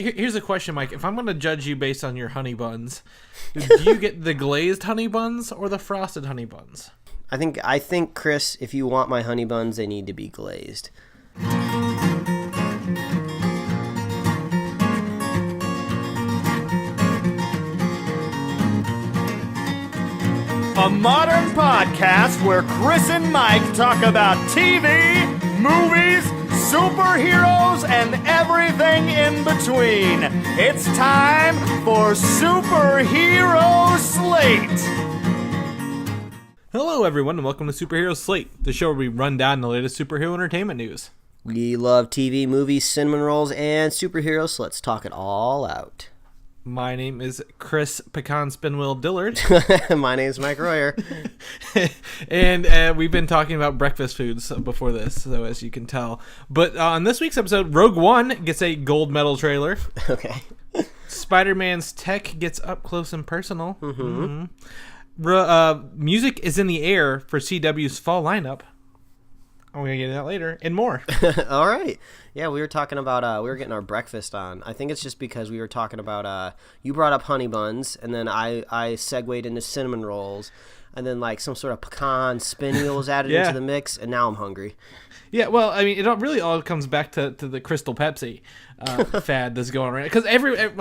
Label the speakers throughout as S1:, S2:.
S1: Here's a question, Mike. If I'm going to judge you based on your honey buns, do you get the glazed honey buns or the frosted honey buns?
S2: I think, Chris, if you want my honey buns, they need to be glazed.
S3: A modern podcast where Chris and Mike talk about TV, movies, superheroes, and everything in between. It's time for Superhero Slate.
S1: Hello, everyone, and welcome to Superhero Slate, the show where we run down the latest superhero entertainment news.
S2: We love TV, movies, cinnamon rolls, and superheroes, so let's talk it all out.
S1: My name is Chris Pecan Spinwheel Dillard.
S2: My name is Mike Royer.
S1: And we've been talking about breakfast foods before this, so as you can tell. But on this week's episode, Rogue One gets a gold medal trailer.
S2: Okay.
S1: Spider-Man's tech gets up close and personal.
S2: Mm-hmm.
S1: Music is in the air for CW's fall lineup. I'm going to get into that later and more.
S2: All right. Yeah, we were talking about, we were getting our breakfast on. I think it's just because we were talking about, you brought up honey buns, and then I segued into cinnamon rolls, and then like some sort of pecan spin wheel was added into the mix, and now I'm hungry.
S1: Yeah, well, I mean, it really all comes back to the Crystal Pepsi fad that's going around. Because I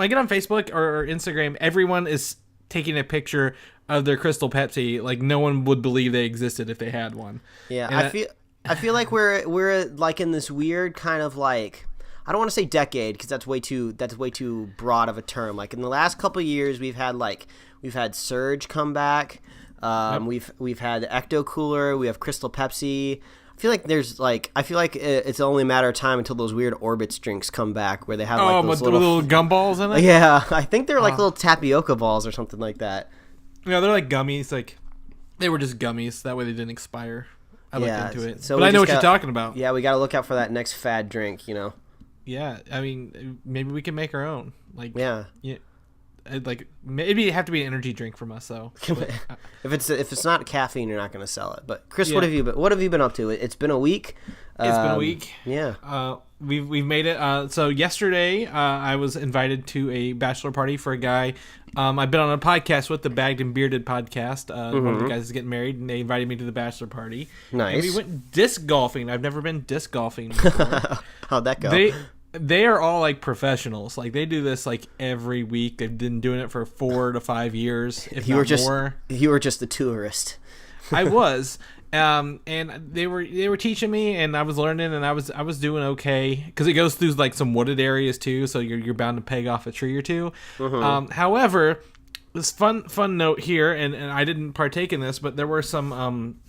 S1: get on Facebook or Instagram, everyone is taking a picture of their Crystal Pepsi. Like, no one would believe they existed if they had one.
S2: Yeah, and I feel like we're like in this weird kind of like, I don't want to say decade because that's way too broad of a term. Like in the last couple of years, we've had Surge come back. We've had Ecto Cooler. We have Crystal Pepsi. I feel like it's only a matter of time until those weird Orbitz drinks come back where they have like those
S1: little gumballs in it.
S2: Yeah, I think they're like little tapioca balls or something like that.
S1: Yeah, they're like gummies. Like they were just gummies. That way they didn't expire. I looked into it,
S2: so
S1: but I know what you're talking about.
S2: Yeah, we got to look out for that next fad drink, you know.
S1: Yeah, I mean, maybe we can make our own. Like,
S2: yeah,
S1: like maybe it have to be an energy drink from us, though. But,
S2: if it's not caffeine, you're not going to sell it. But Chris, what have you been up to? It's been a week.
S1: It's been a week.
S2: Yeah.
S1: We've made it. So yesterday, I was invited to a bachelor party for a guy. I've been on a podcast with the Bagged and Bearded podcast. One of the guys is getting married, and they invited me to the bachelor party.
S2: Nice.
S1: And we went disc golfing. I've never been disc golfing before.
S2: How'd that go?
S1: They are all like professionals. Like they do this like every week. They've been doing it for 4 to 5 years, if not more.
S2: You were just a tourist.
S1: I was. And they were teaching me, and I was learning, and I was doing okay because it goes through like some wooded areas too, so you're bound to peg off a tree or two. However, this fun note here, and I didn't partake in this, but there were some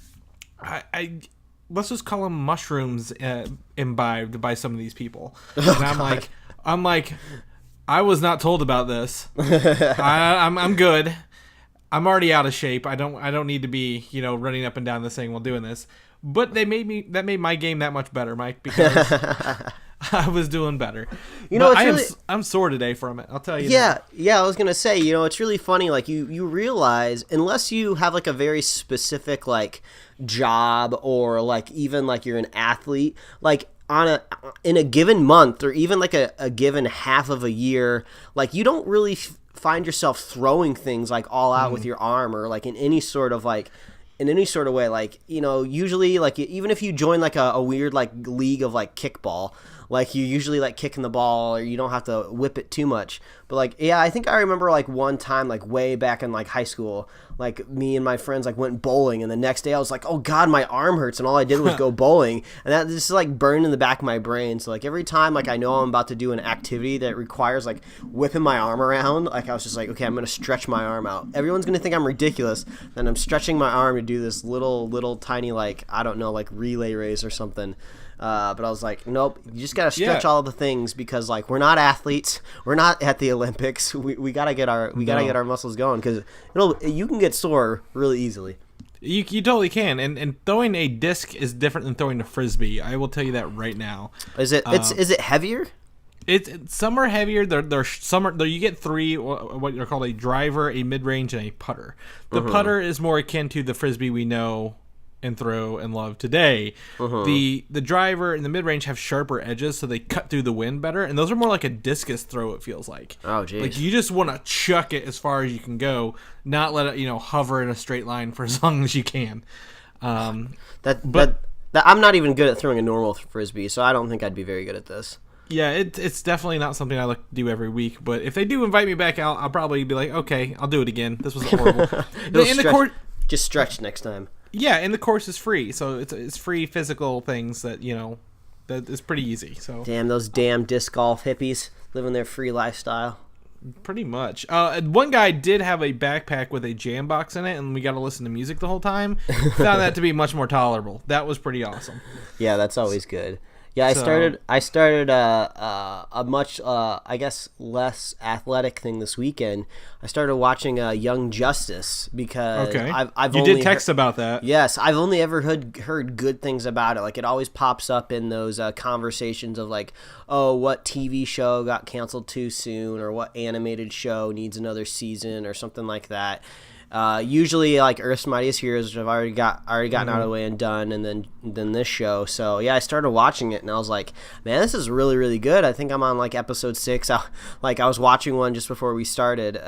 S1: let's just call them mushrooms imbibed by some of these people, and I'm like, I was not told about this. I'm good. I'm already out of shape. I don't need to be, running up and down this thing while doing this. But that made my game that much better, Mike, because I was doing better. I'm sore today from it. I'll tell you.
S2: Yeah, I was gonna say, it's really funny. Like you realize, unless you have like a very specific like job or like even like you're an athlete, like in a given month or even like a given half of a year, like you don't really find yourself throwing things like all out with your arm or like in any sort of way, like, usually like even if you join like a weird like league of like kickball, like you usually like kicking the ball or you don't have to whip it too much. But like, yeah, I think I remember like one time like way back in like high school, like me and my friends like went bowling, and the next day I was like, oh God, my arm hurts, and all I did was go bowling, and that just like burned in the back of my brain. So like every time like I know I'm about to do an activity that requires like whipping my arm around, like I was just like, okay, I'm gonna stretch my arm out. Everyone's gonna think I'm ridiculous, and I'm stretching my arm to do this little tiny like, I don't know, like relay race or something. But I was like, nope, you just gotta stretch all the things, because like we're not athletes, we're not at the Olympics. We gotta get our muscles going, because you can get sore really easily.
S1: You totally can, and throwing a disc is different than throwing a frisbee. I will tell you that right now.
S2: Is it heavier?
S1: Some are heavier. You get three, what are called a driver, a mid range, and a putter. The putter is more akin to the frisbee we know and throw and love today. The driver and the mid-range have sharper edges, so they cut through the wind better, and those are more like a discus throw, it feels like.
S2: Oh, geez.
S1: Like, you just want to chuck it as far as you can go, not let it, hover in a straight line for as long as you can.
S2: I'm not even good at throwing a normal frisbee, so I don't think I'd be very good at this.
S1: Yeah, it's definitely not something I like to do every week. But if they do invite me back out, I'll probably be like, okay, I'll do it again. This was horrible.
S2: Just stretch next time.
S1: Yeah, and the course is free, so it's free physical things that that is pretty easy. So
S2: damn those damn disc golf hippies living their free lifestyle.
S1: Pretty much. One guy did have a backpack with a jam box in it, and we got to listen to music the whole time. Found that to be much more tolerable. That was pretty awesome.
S2: Yeah, that's always good. Yeah, I started a much I guess less athletic thing this weekend. I started watching Young Justice because I've
S1: you
S2: only
S1: did text about that.
S2: Yes, I've only ever heard good things about it. Like, it always pops up in those conversations of like, oh, what TV show got canceled too soon, or what animated show needs another season, or something like that. Usually like Earth's Mightiest Heroes, which I've already gotten out of the way and done, and then this show. So yeah, I started watching it and I was like, man, this is really, really good. I think I'm on like episode 6. I was watching one just before we started.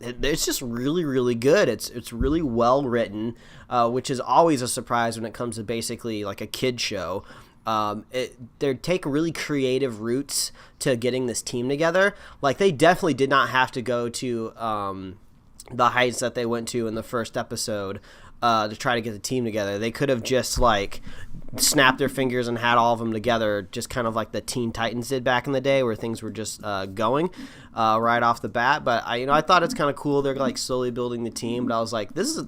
S2: It's just really, really good. It's really well written, which is always a surprise when it comes to basically like a kid show. They take really creative routes to getting this team together. Like, they definitely did not have to go to the heights that they went to in the first episode to try to get the team together. They could have just like snapped their fingers and had all of them together, just kind of like the Teen Titans did back in the day, where things were just going right off the bat. But I thought it's kind of cool. They're like slowly building the team, but I was like, this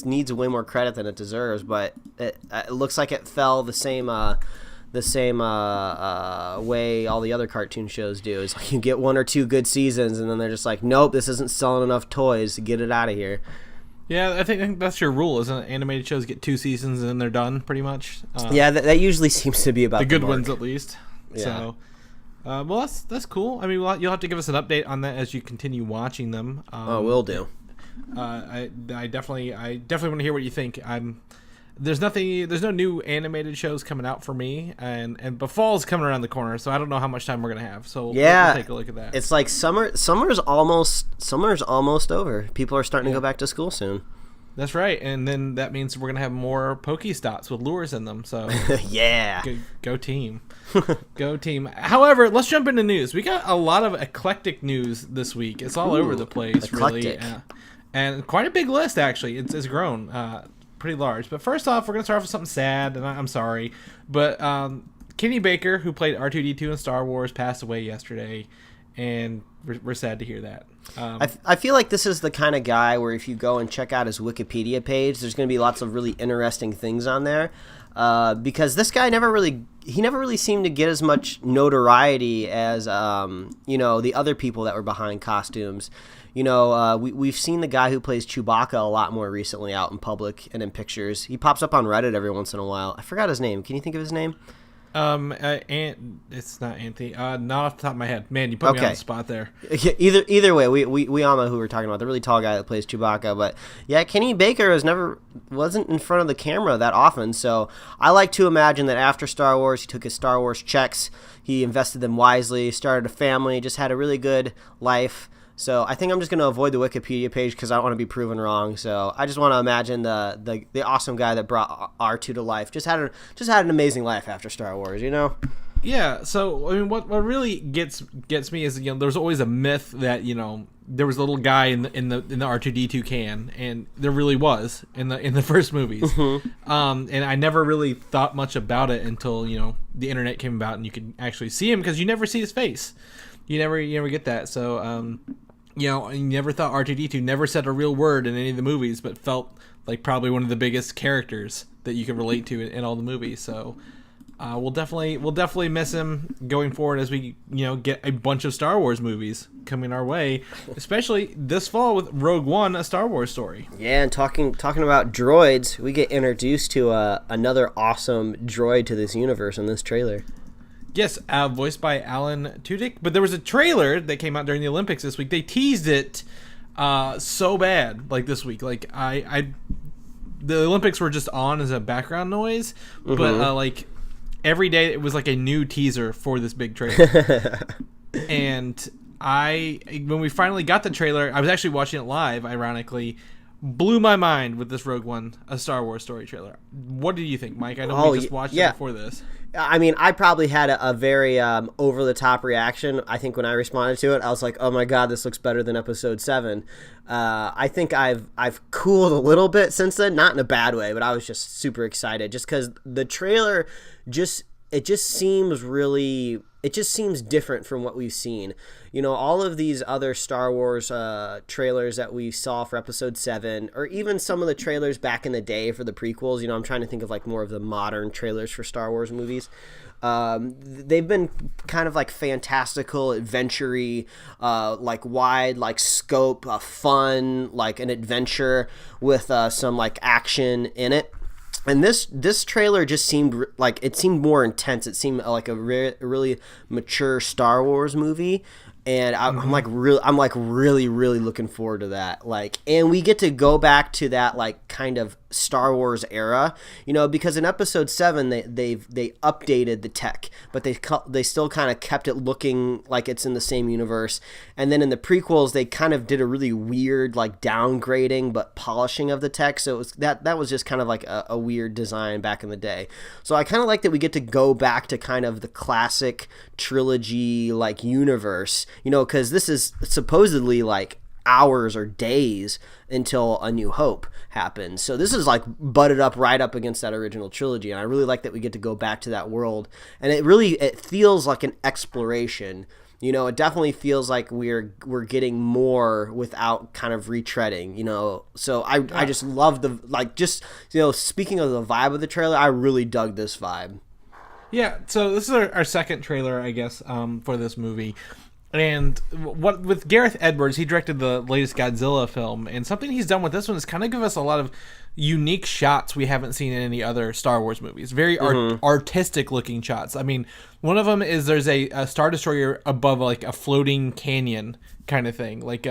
S2: needs way more credit than it deserves. But it looks like it fell the same way all the other cartoon shows do. Is like, you get 1 or 2 good seasons and then they're just like, nope, this isn't selling enough toys to get it out of here.
S1: Yeah, I think that's your rule, isn't it? Animated shows get 2 seasons and then they're done, pretty much.
S2: Yeah, that usually seems to be about
S1: the good
S2: mark.
S1: ones, at least. Yeah. So, well, that's cool. I mean, you'll have to give us an update on that as you continue watching them.
S2: Will do.
S1: I definitely want to hear what you think. There's no new animated shows coming out for me, but fall's coming around the corner, so I don't know how much time we're gonna have. So we'll take a look at that.
S2: It's like summer's almost over. People are starting to go back to school soon.
S1: That's right, and then that means we're gonna have more Pokestops with lures in them. So
S2: yeah,
S1: go team, go team. However, let's jump into news. We got a lot of eclectic news this week. It's all over the place,
S2: eclectic.
S1: Really, and quite a big list actually. It's grown. Pretty large. But first off, we're going to start off with something sad, and I'm sorry, but Kenny Baker, who played R2-D2 in Star Wars, passed away yesterday, and we're sad to hear that.
S2: I feel like this is the kind of guy where if you go and check out his Wikipedia page, there's going to be lots of really interesting things on there, because this guy never really seemed to get as much notoriety as the other people that were behind costumes. We've seen the guy who plays Chewbacca a lot more recently out in public and in pictures. He pops up on Reddit every once in a while. I forgot his name. Can you think of his name?
S1: It's not Anthony. Not off the top of my head. Man, you put me on the spot there.
S2: Either way, we all know who we're talking about. The really tall guy that plays Chewbacca. But yeah, Kenny Baker wasn't in front of the camera that often. So I like to imagine that after Star Wars, he took his Star Wars checks. He invested them wisely, started a family, just had a really good life. So I think I'm just going to avoid the Wikipedia page because I don't want to be proven wrong. So I just want to imagine the awesome guy that brought R2 to life just had an amazing life after Star Wars,
S1: Yeah. So I mean, what really gets me is there's always a myth that there was a little guy in the R2-D2 can, and there really was in the first movies. And I never really thought much about it until the internet came about and you could actually see him, because you never see his face. You never get that. So you never thought R2-D2 never said a real word in any of the movies, but felt like probably one of the biggest characters that you could relate to in all the movies. So we'll definitely miss him going forward as we get a bunch of Star Wars movies coming our way, especially this fall with Rogue One, a Star Wars story.
S2: Yeah, and talking about droids, we get introduced to another awesome droid to this universe in this trailer.
S1: Yes, voiced by Alan Tudyk. But there was a trailer that came out during the Olympics this week. They teased it so bad, like this week. Like I the Olympics were just on as a background noise, but like every day it was like a new teaser for this big trailer. And when we finally got the trailer, I was actually watching it live, ironically, blew my mind with this Rogue One, a Star Wars story trailer. What did you think, Mike? I know we just watched it before this.
S2: I mean, I probably had a very over-the-top reaction. I think when I responded to it, I was like, oh my god, this looks better than Episode 7. I think I've cooled a little bit since then, not in a bad way, but I was just super excited just because the trailer just seems different from what we've seen. You know, all of these other Star Wars trailers that we saw for Episode 7, or even some of the trailers back in the day for the prequels, you know, I'm trying to think of like more of the modern trailers for Star Wars movies. They've been kind of like fantastical, adventure-y, like wide, like scope, fun, like an adventure with some like action in it. And this trailer just seemed like it seemed more intense. It seemed like a really mature Star Wars movie, and I'm like really really looking forward to that. Like, and we get to go back to that like kind of Star Wars era, you know, because in Episode 7 they updated the tech, but they still kind of kept it looking like it's in the same universe. And then in the prequels they kind of did a really weird like downgrading but polishing of the tech, so it was that was just kind of like a weird design back in the day. So I kind of like that we get to go back to kind of the classic trilogy like universe, you know, because this is supposedly like hours or days until A New Hope happens. So this is like butted up right up against that original trilogy, and I really like that we get to go back to that world. And it feels like an exploration. You know, it definitely feels like we're getting more without kind of retreading, you know. So I just love the, like, just, you know, speaking of the vibe of the trailer, I really dug this vibe.
S1: Yeah, so this is our second trailer, I guess, for this movie. And with Gareth Edwards, he directed the latest Godzilla film, and something he's done with this one is kind of give us a lot of unique shots we haven't seen in any other Star Wars movies. Very artistic looking shots. I mean, one of them is there's a Star Destroyer above like a floating canyon kind of thing, like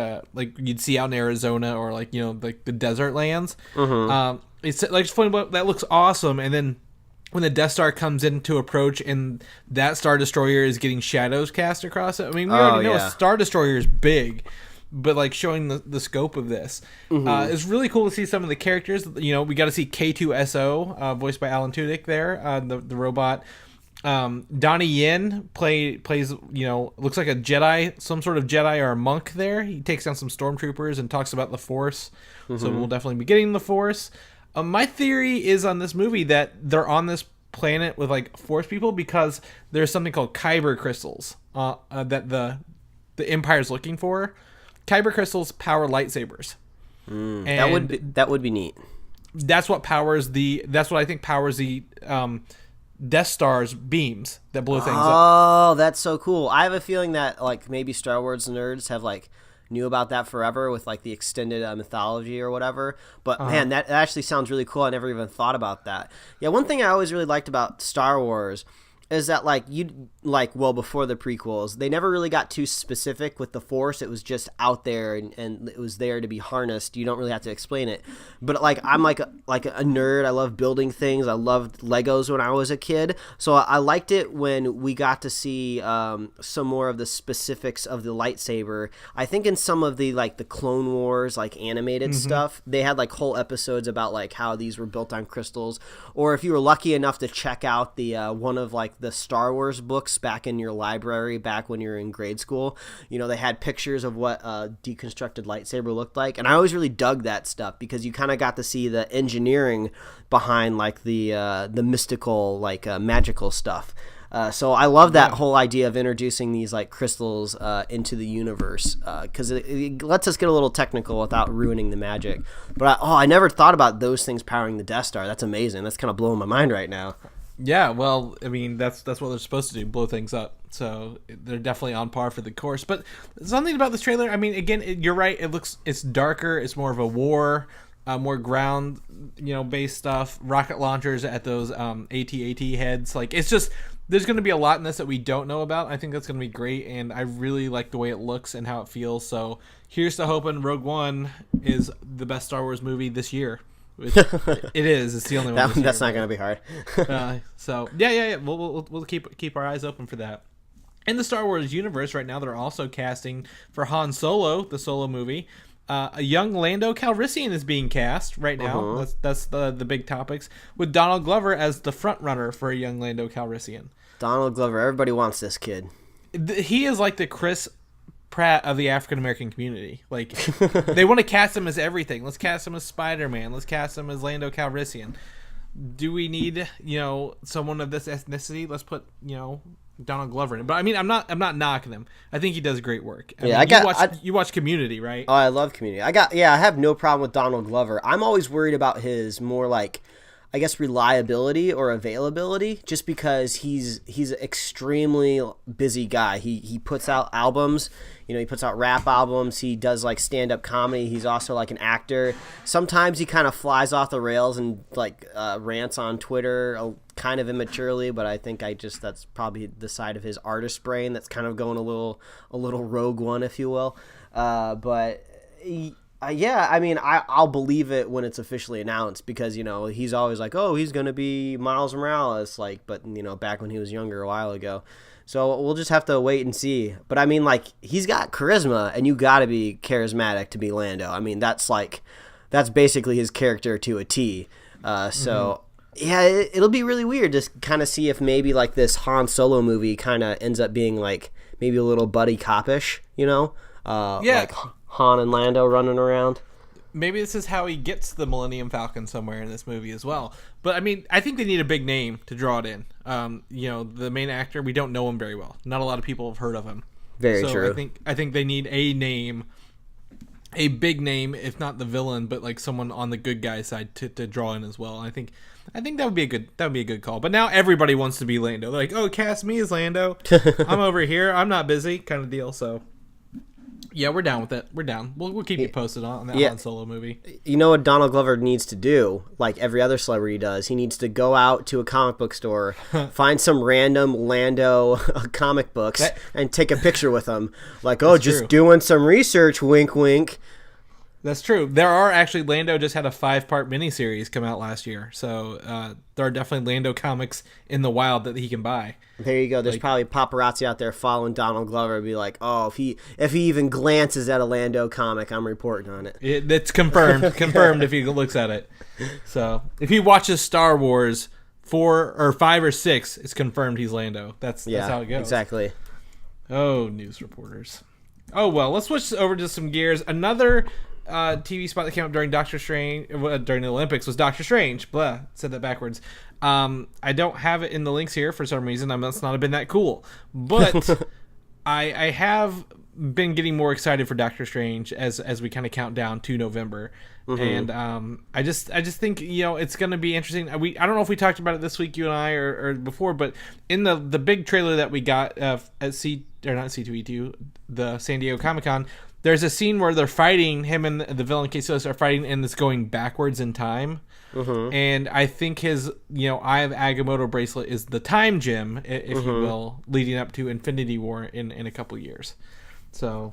S1: you'd see out in Arizona or like, you know, like the desert lands. It's like funny, but that looks awesome. And then when the Death Star comes in to approach and that Star Destroyer is getting shadows cast across it. I mean, we already know a Star Destroyer is big, but like showing the scope of this. It's really cool to see some of the characters. You know, we got to see K2SO, voiced by Alan Tudyk there, the robot. Donnie Yen plays, you know, looks like a Jedi, some sort of Jedi or a monk there. He takes down some stormtroopers and talks about the Force. So we'll definitely be getting the Force. My theory is on this movie that they're on this planet with like Force people because there's something called Kyber crystals that the Empire's looking for. Kyber crystals power lightsabers. And
S2: That would be neat.
S1: That's what I think powers the Death Star's beams that blow things up.
S2: Oh, that's so cool. I have a feeling that like maybe Star Wars nerds have like knew about that forever with like the extended mythology or whatever, but man, that actually sounds really cool. I never even thought about that. Yeah, one thing I always really liked about Star Wars is that before the prequels, they never really got too specific with the Force. It was just out there and it was there to be harnessed. You don't really have to explain it. But like I'm like a nerd. I love building things. I loved Legos when I was a kid. So I liked it when we got to see some more of the specifics of the lightsaber. I think in some of the like the Clone Wars like animated stuff, they had like whole episodes about like how these were built on crystals. Or if you were lucky enough to check out the one of like the Star Wars books back in your library back when you were in grade school, you know, they had pictures of what a deconstructed lightsaber looked like, and I always really dug that stuff because you kind of got to see the engineering behind like the mystical like magical stuff. So I love that whole idea of introducing these like crystals into the universe because it lets us get a little technical without ruining the magic. But I never thought about those things powering the Death Star. That's amazing. That's kind of blowing my mind right now.
S1: Yeah, well, I mean, that's what they're supposed to do, blow things up. So they're definitely on par for the course. But something about this trailer, I mean, again, you're right. It's darker. It's more of a war, more ground, you know, based stuff. Rocket launchers at those AT-AT heads. Like, it's just, there's going to be a lot in this that we don't know about. I think that's going to be great, and I really like the way it looks and how it feels. So here's to hoping Rogue One is the best Star Wars movie this year. It is. It's the only one.
S2: That's not going to be hard.
S1: So yeah. We'll keep our eyes open for that. In the Star Wars universe right now, they're also casting for Han Solo, the Solo movie. A young Lando Calrissian is being cast right now. That's the big topics, with Donald Glover as the front runner for a young Lando Calrissian.
S2: Donald Glover, everybody wants this kid.
S1: He is like the Chris Pratt of the African American community. Like, they want to cast him as everything. Let's cast him as Spider-Man. Let's cast him as Lando Calrissian. Do we need, someone of this ethnicity? Let's put, Donald Glover in it. But I mean, I'm not knocking him. I think he does great work. You watch Community, right?
S2: Oh, I love Community. I have no problem with Donald Glover. I'm always worried about his more like, I guess, reliability or availability, just because he's an extremely busy guy. He puts out albums, he puts out rap albums. He does like stand-up comedy. He's also like an actor. Sometimes he kind of flies off the rails and like rants on Twitter kind of immaturely, but I think that's probably the side of his artist brain that's kind of going a little rogue one, if you will. I'll believe it when it's officially announced, because he's always like, oh, he's gonna be Miles Morales, but back when he was younger a while ago. So we'll just have to wait and see. But I mean, like, he's got charisma, and you got to be charismatic to be Lando. I mean, that's basically his character to a T. Yeah, it'll be really weird to kind of see if maybe like this Han Solo movie kind of ends up being like maybe a little buddy cop-ish, like Han and Lando running around.
S1: Maybe this is how he gets the Millennium Falcon somewhere in this movie as well. But I mean, I think they need a big name to draw it in. The main actor, we don't know him very well. Not a lot of people have heard of him.
S2: Very true.
S1: I think they need a name, a big name, if not the villain, but like someone on the good guy side to draw in as well. And I think that would be a good call. But now everybody wants to be Lando. They're like, oh, cast me as Lando. I'm over here. I'm not busy, kind of deal. So. Yeah, we're down with it. We're down. We'll keep you posted on that Han Solo movie.
S2: You know what Donald Glover needs to do, like every other celebrity does? He needs to go out to a comic book store, find some random Lando comic books, and take a picture with them. Like, oh, just doing some research, wink, wink.
S1: That's true. There are actually, Lando just had a 5-part miniseries come out last year. So there are definitely Lando comics in the wild that he can buy.
S2: There you go. There's probably paparazzi out there following Donald Glover and be like, oh, if he even glances at a Lando comic, I'm reporting on it.
S1: It's confirmed. Confirmed if he looks at it. So if he watches Star Wars 4 or 5 or 6, it's confirmed he's Lando. That's how it goes.
S2: Exactly.
S1: Oh, news reporters. Oh, well, let's switch over to some gears. Another TV spot that came up during during the Olympics was Doctor Strange. Blah, said that backwards. I don't have it in the links here for some reason. I must not have been that cool, but I have been getting more excited for Doctor Strange as we kind of count down to November. And I just think it's going to be interesting. I don't know if we talked about it this week, you and I, or before, but in the big trailer that we got at C2E2, the San Diego Comic-Con, there's a scene where they're fighting, him and the villain Quesos are fighting, and it's going backwards in time. And I think his Eye of Agamotto bracelet is the time gem, if you will, leading up to Infinity War in a couple years. So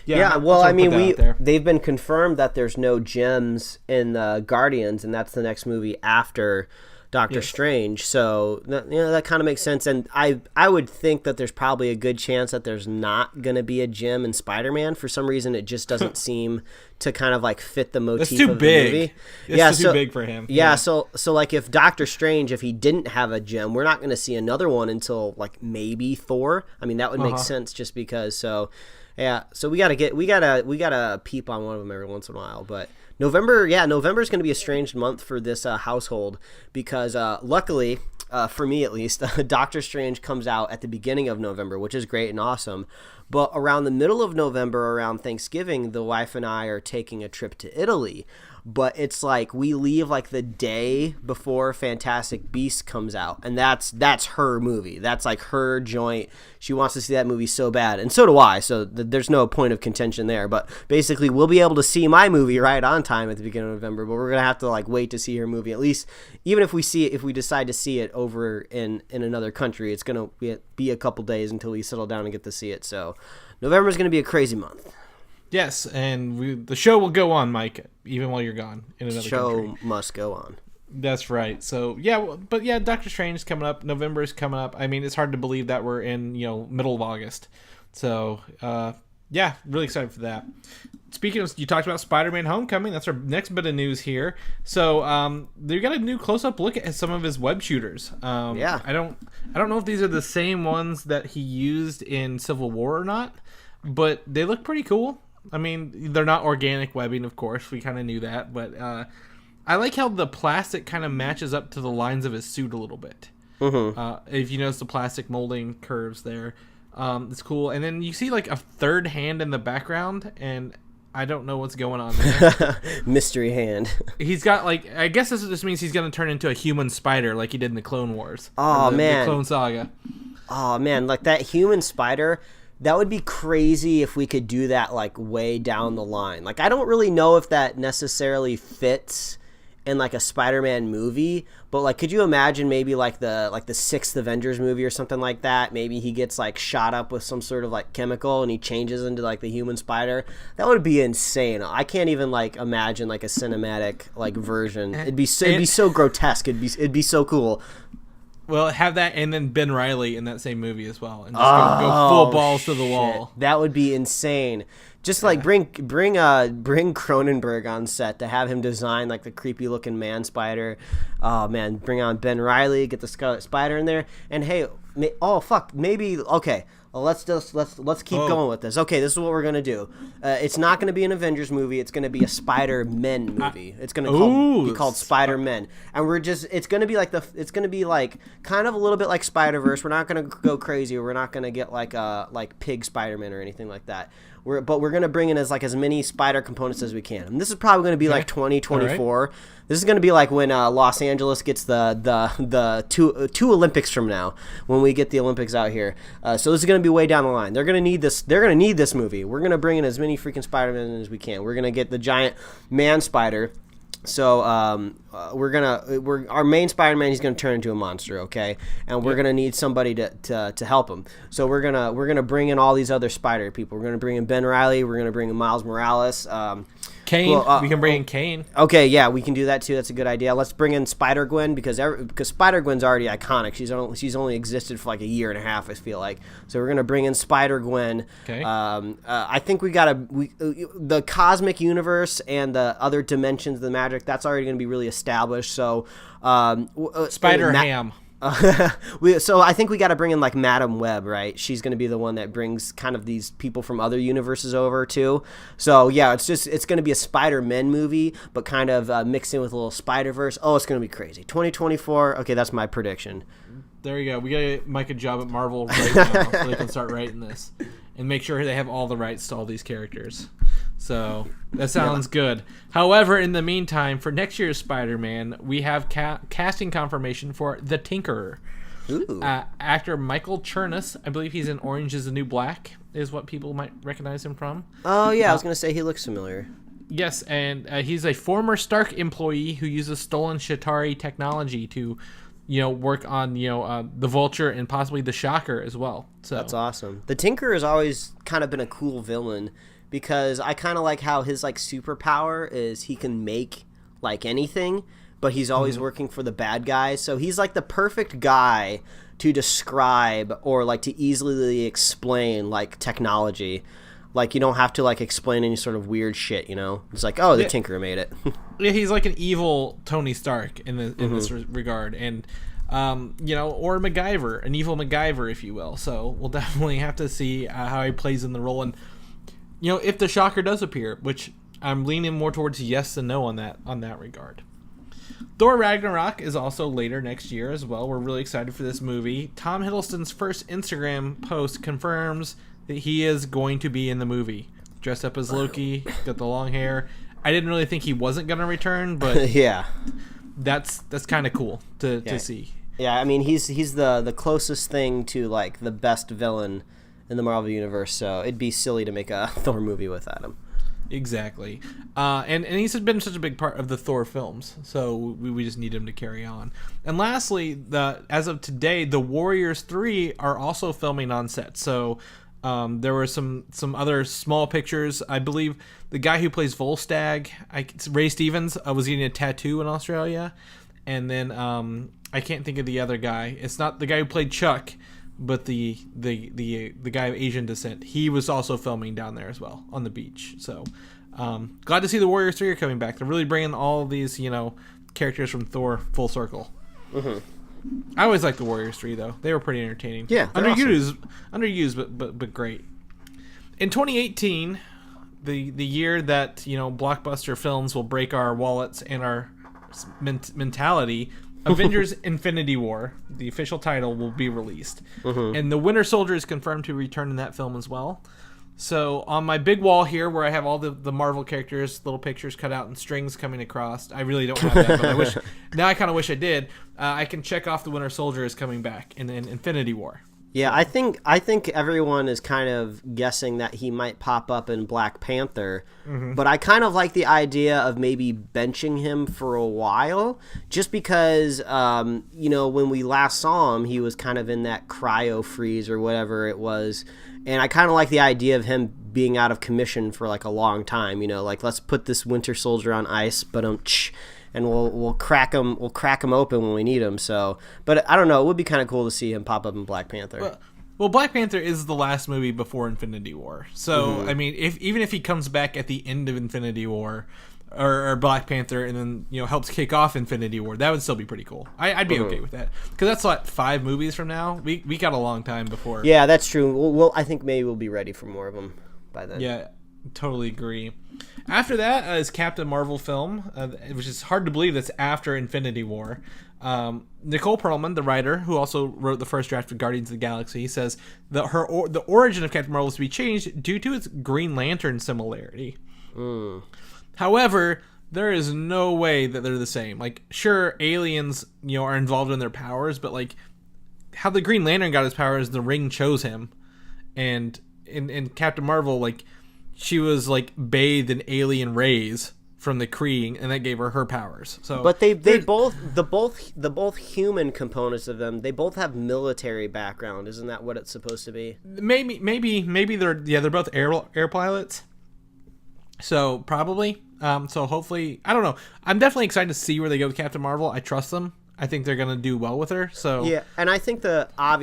S2: well, I mean, they've been confirmed that there's no gems in the Guardians, and that's the next movie after Doctor Strange. So that kind of makes sense, and I would think that there's probably a good chance that there's not going to be a gem in Spider-Man. For some reason, it just doesn't seem to kind of like fit the motif of the movie.
S1: It's too big for him.
S2: So like if Doctor Strange, if he didn't have a gem, we're not going to see another one until like maybe Thor. I mean, that would make sense just because. So we gotta peep on one of them every once in a while, but. November is going to be a strange month for this household because luckily, for me at least, Doctor Strange comes out at the beginning of November, which is great and awesome. But around the middle of November, around Thanksgiving, the wife and I are taking a trip to Italy. But it's like we leave like the day before Fantastic Beasts comes out, and that's her movie. That's like her joint. She wants to see that movie so bad, and so do I. So there's no point of contention there. But basically, we'll be able to see my movie right on time at the beginning of November. But we're gonna have to like wait to see her movie, at least. Even if we decide to see it over in another country, it's gonna be a couple days until we settle down and get to see it. So November is gonna be a crazy month.
S1: Yes, and the show will go on, Mike, even while you're gone in another country.
S2: Show must go on.
S1: That's right. So yeah, but yeah, Doctor Strange is coming up. November is coming up. I mean, it's hard to believe that we're in middle of August. So yeah, really excited for that. Speaking of, you talked about Spider-Man: Homecoming. That's our next bit of news here. So they got a new close-up look at some of his web shooters.
S2: Yeah.
S1: I don't know if these are the same ones that he used in Civil War or not, but they look pretty cool. I mean, they're not organic webbing, of course. We kind of knew that, but I like how the plastic kind of matches up to the lines of his suit a little bit. Mm-hmm. If you notice the plastic molding curves there, it's cool. And then you see like a third hand in the background, and I don't know what's going on there.
S2: Mystery hand.
S1: He's got like, I guess this just means he's going to turn into a human spider like he did in the Clone Wars.
S2: Oh, man.
S1: The Clone Saga.
S2: Oh, man. Like that human spider, that would be crazy if we could do that like way down the line. Like, I don't really know if that necessarily fits in like a Spider-Man movie, but like, could you imagine maybe like the sixth Avengers movie or something like that? Maybe he gets like shot up with some sort of like chemical and he changes into like the human spider. That would be insane. I can't even like imagine like a cinematic like version. It'd be so grotesque. It'd be so cool.
S1: Well, have that and then Ben Reilly in that same movie as well, and just go full balls to the wall.
S2: That would be insane. Just like bring Cronenberg on set to have him design like the creepy looking man spider. Oh man, bring on Ben Reilly, get the Scarlet Spider in there, and hey, maybe okay. Well, let's keep going with this. Okay, this is what we're gonna do. It's not gonna be an Avengers movie. It's gonna be a Spider-Men movie. It's gonna be called Spider-Men, and it's gonna be like kind of a little bit like Spider-Verse. We're not gonna go crazy. We're not gonna get like Pig Spider-Man or anything like that. But we're gonna bring in as many spider components as we can. And this is probably gonna be like 2024. Right. This is gonna be like when Los Angeles gets the two Olympics from now, when we get the Olympics out here. So this is gonna be way down the line. They're gonna need this. They're gonna need this movie. We're gonna bring in as many freaking Spider-Men as we can. We're gonna get the giant man spider. So our main Spider-Man, he's gonna turn into a monster, okay? And we're gonna need somebody to help him. So we're gonna bring in all these other Spider people. We're gonna bring in Ben Reilly. We're gonna bring in Miles Morales.
S1: Kane. We can bring in Kane.
S2: Okay, yeah, we can do that too. That's a good idea. Let's bring in Spider-Gwen because Spider-Gwen's already iconic. She's only existed for like a year and a half, I feel like. So we're gonna bring in Spider-Gwen. Okay. I think the cosmic universe and the other dimensions of the magic, that's already gonna be really established. So
S1: Spider-Ham.
S2: So I think we got to bring in like Madam Web, right? She's going to be the one that brings kind of these people from other universes over too. So yeah, it's going to be a Spider-Man movie, but kind of mixed in with a little Spider-Verse. Oh, it's going to be crazy. 2024. Okay, that's my prediction.
S1: There you go. We got to get Mike a job at Marvel right now so they can start writing this and make sure they have all the rights to all these characters. So that sounds good. However, in the meantime, for next year's Spider-Man, we have casting confirmation for the Tinkerer. Actor Michael Chernus, I believe he's in Orange is the New Black, is what people might recognize him from.
S2: Oh, yeah, I was going to say he looks familiar.
S1: Yes, and he's a former Stark employee who uses stolen Chitauri technology to work on the Vulture and possibly the Shocker as well. So
S2: that's awesome. The Tinkerer has always kind of been a cool villain, because I kind of like how his like superpower is he can make like anything, but he's always working for the bad guys. So he's like the perfect guy to describe or like to easily explain like technology. Like you don't have to like explain any sort of weird shit, It's like, oh, the Tinkerer made it.
S1: Yeah, he's like an evil Tony Stark in this regard, and or MacGyver, an evil MacGyver, if you will. So we'll definitely have to see how he plays in the role, and if the Shocker does appear, which I'm leaning more towards yes than no on that regard. Thor Ragnarok is also later next year as well. We're really excited for this movie. Tom Hiddleston's first Instagram post confirms that he is going to be in the movie. Dressed up as Loki, got the long hair. I didn't really think he wasn't going to return, but
S2: yeah,
S1: that's kind of cool to see.
S2: Yeah, I mean he's the closest thing to like the best villain in the Marvel Universe, so it'd be silly to make a Thor movie without him.
S1: Exactly. And he's been such a big part of the Thor films, so we just need him to carry on. And lastly, as of today, the Warriors 3 are also filming on set. So There were some other small pictures. I believe the guy who plays Volstagg, Ray Stevens, was getting a tattoo in Australia. And then I can't think of the other guy. It's not the guy who played Chuck, but the guy of Asian descent. He was also filming down there as well on the beach. So glad to see the Warriors 3 are coming back. They're really bringing all these characters from Thor full circle. Mm-hmm. I always liked the Warriors 3 though. They were pretty entertaining.
S2: Yeah,
S1: underused, but great. In 2018, the year that blockbuster films will break our wallets and our mentality, Avengers Infinity War, the official title, will be released. Mm-hmm. And the Winter Soldier is confirmed to return in that film as well. So on my big wall here, where I have all the Marvel characters, little pictures cut out and strings coming across, I really don't have that, but I kind of wish I did. I can check off the Winter Soldier is coming back in Infinity War.
S2: Yeah, I think everyone is kind of guessing that he might pop up in Black Panther, but I kind of like the idea of maybe benching him for a while, just because when we last saw him, he was kind of in that cryo freeze or whatever it was, and I kind of like the idea of him being out of commission for like a long time. Like let's put this Winter Soldier on ice, but and we'll crack him open when we need him. So, but I don't know. It would be kind of cool to see him pop up in Black Panther.
S1: Well, Black Panther is the last movie before Infinity War. So, I mean, even if he comes back at the end of Infinity War or Black Panther and then helps kick off Infinity War, that would still be pretty cool. I'd be okay with that, because that's like 5 movies from now. We got a long time before.
S2: Yeah, that's true. Well, I think maybe we'll be ready for more of them by then.
S1: Yeah, totally agree. After that is Captain Marvel film, which is hard to believe that's after Infinity War. Nicole Perlman, the writer, who also wrote the first draft of Guardians of the Galaxy, says that the origin of Captain Marvel is to be changed due to its Green Lantern similarity. However, there is no way that they're the same. Like, sure, aliens are involved in their powers, but like how the Green Lantern got his powers, the ring chose him, and in Captain Marvel, like, she was like bathed in alien rays from the Kree, and that gave her powers. So,
S2: but they both the both human components of them, they both have military background. Isn't that what it's supposed to be?
S1: Maybe they're both air pilots. So probably. So hopefully, I don't know. I'm definitely excited to see where they go with Captain Marvel. I trust them. I think they're going to do well with her. So
S2: yeah, and I think I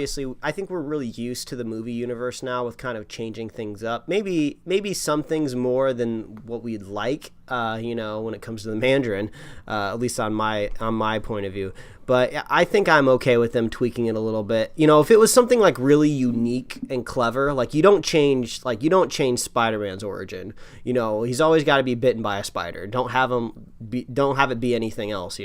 S2: think we're really used to the movie universe now with kind of changing things up. Maybe some things more than what we'd like, when it comes to the Mandarin, at least on my point of view. But I think I'm okay with them tweaking it a little bit. If it was something like really unique and clever, like you don't change Spider-Man's origin. He's always got to be bitten by a spider. Don't have it be anything else.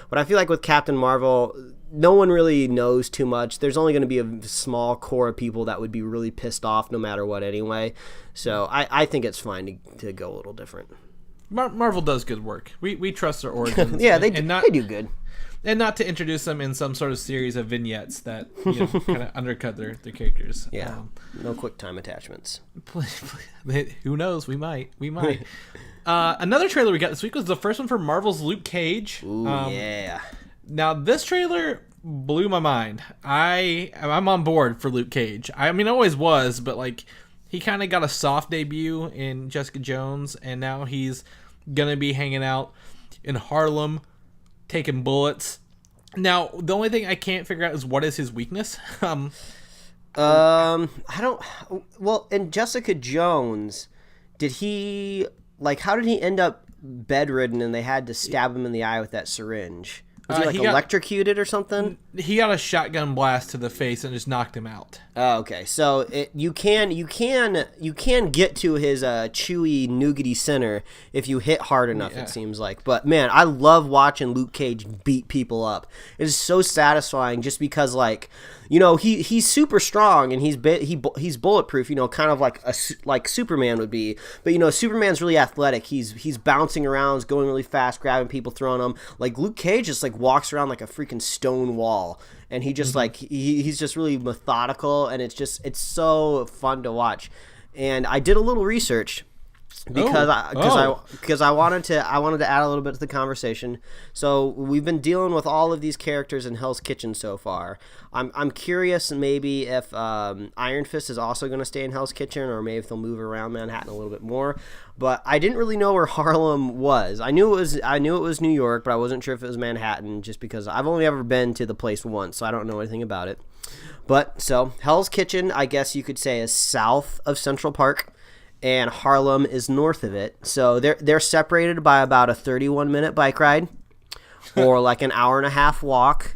S2: But I feel like with Captain Marvel, no one really knows too much. There's only going to be a small core of people that would be really pissed off no matter what anyway. So I think it's fine to go a little different.
S1: Marvel does good work. We trust their origins.
S2: Yeah, they do good.
S1: And not to introduce them in some sort of series of vignettes that kind of undercut their characters.
S2: Yeah, no quick time attachments.
S1: Who knows? We might. Another trailer we got this week was the first one for Marvel's Luke Cage.
S2: Ooh, yeah.
S1: Now this trailer blew my mind. I'm on board for Luke Cage. I mean, I always was, but like he kind of got a soft debut in Jessica Jones, and now he's gonna be hanging out in Harlem, taking bullets. Now, the only thing I can't figure out is what is his weakness.
S2: I don't. Well, in Jessica Jones, how did he end up bedridden and they had to stab him in the eye with that syringe? Was he electrocuted or something?
S1: He got a shotgun blast to the face and just knocked him out.
S2: Oh, okay. So you can get to his chewy nougaty center if you hit hard enough. Yeah. It seems like. But man, I love watching Luke Cage beat people up. It is so satisfying, just because he's super strong and he's bulletproof. Kind of like Superman would be. But Superman's really athletic. He's bouncing around, going really fast, grabbing people, throwing them. Like Luke Cage just walks around like a freaking stone wall, and he just he's just really methodical, and it's so fun to watch. And I did a little research, because I wanted to add a little bit to the conversation. So we've been dealing with all of these characters in Hell's Kitchen so far. I'm curious maybe if Iron Fist is also going to stay in Hell's Kitchen, or maybe if they'll move around Manhattan a little bit more. But I didn't really know where Harlem was. I knew it was New York, but I wasn't sure if it was Manhattan, just because I've only ever been to the place once, so I don't know anything about it. But so Hell's Kitchen, I guess you could say, is south of Central Park, and Harlem is north of it. So they're separated by about a 31-minute bike ride, or like an hour and a half walk.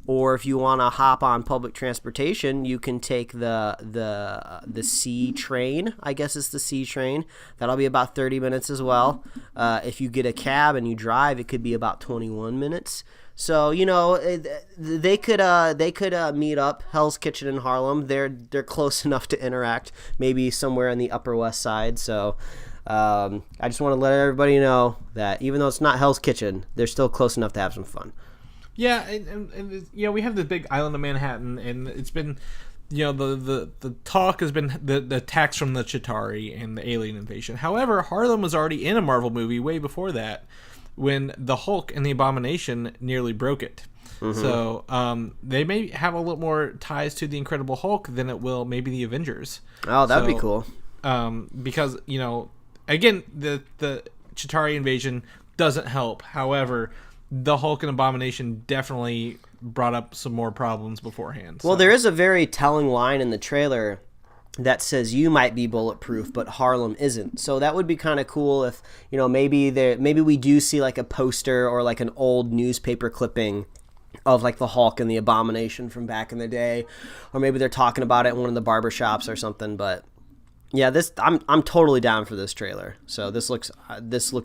S2: Or if you want to hop on public transportation, you can take the C train. I guess it's the C train. That'll be about 30 minutes as well. If you get a cab and you drive, it could be about 21 minutes. So, you know, they could meet up, Hell's Kitchen in Harlem. They're close enough to interact, maybe somewhere on the Upper West Side. So I just want to let everybody know that even though it's not Hell's Kitchen, they're still close enough to have some fun.
S1: Yeah, and you know, we have the big island of Manhattan, and it's been, you know, the talk has been the attacks from the Chitauri and the alien invasion. However, Harlem was already in a Marvel movie way before that, when the Hulk and the Abomination nearly broke it. Mm-hmm. So they may have a little more ties to the Incredible Hulk than it will maybe the Avengers.
S2: Oh, that'd be cool.
S1: Because, you know, again, the Chitauri invasion doesn't help. However, the Hulk and Abomination definitely brought up some more problems beforehand.
S2: Well, there is a very telling line in the trailer that says you might be bulletproof, but Harlem isn't. So that would be kind of cool if, you know, maybe we do see like a poster or like an old newspaper clipping of like the Hulk and the Abomination from back in the day, or maybe they're talking about it in one of the barbershops or something. But yeah, I'm totally down for this trailer. So this looks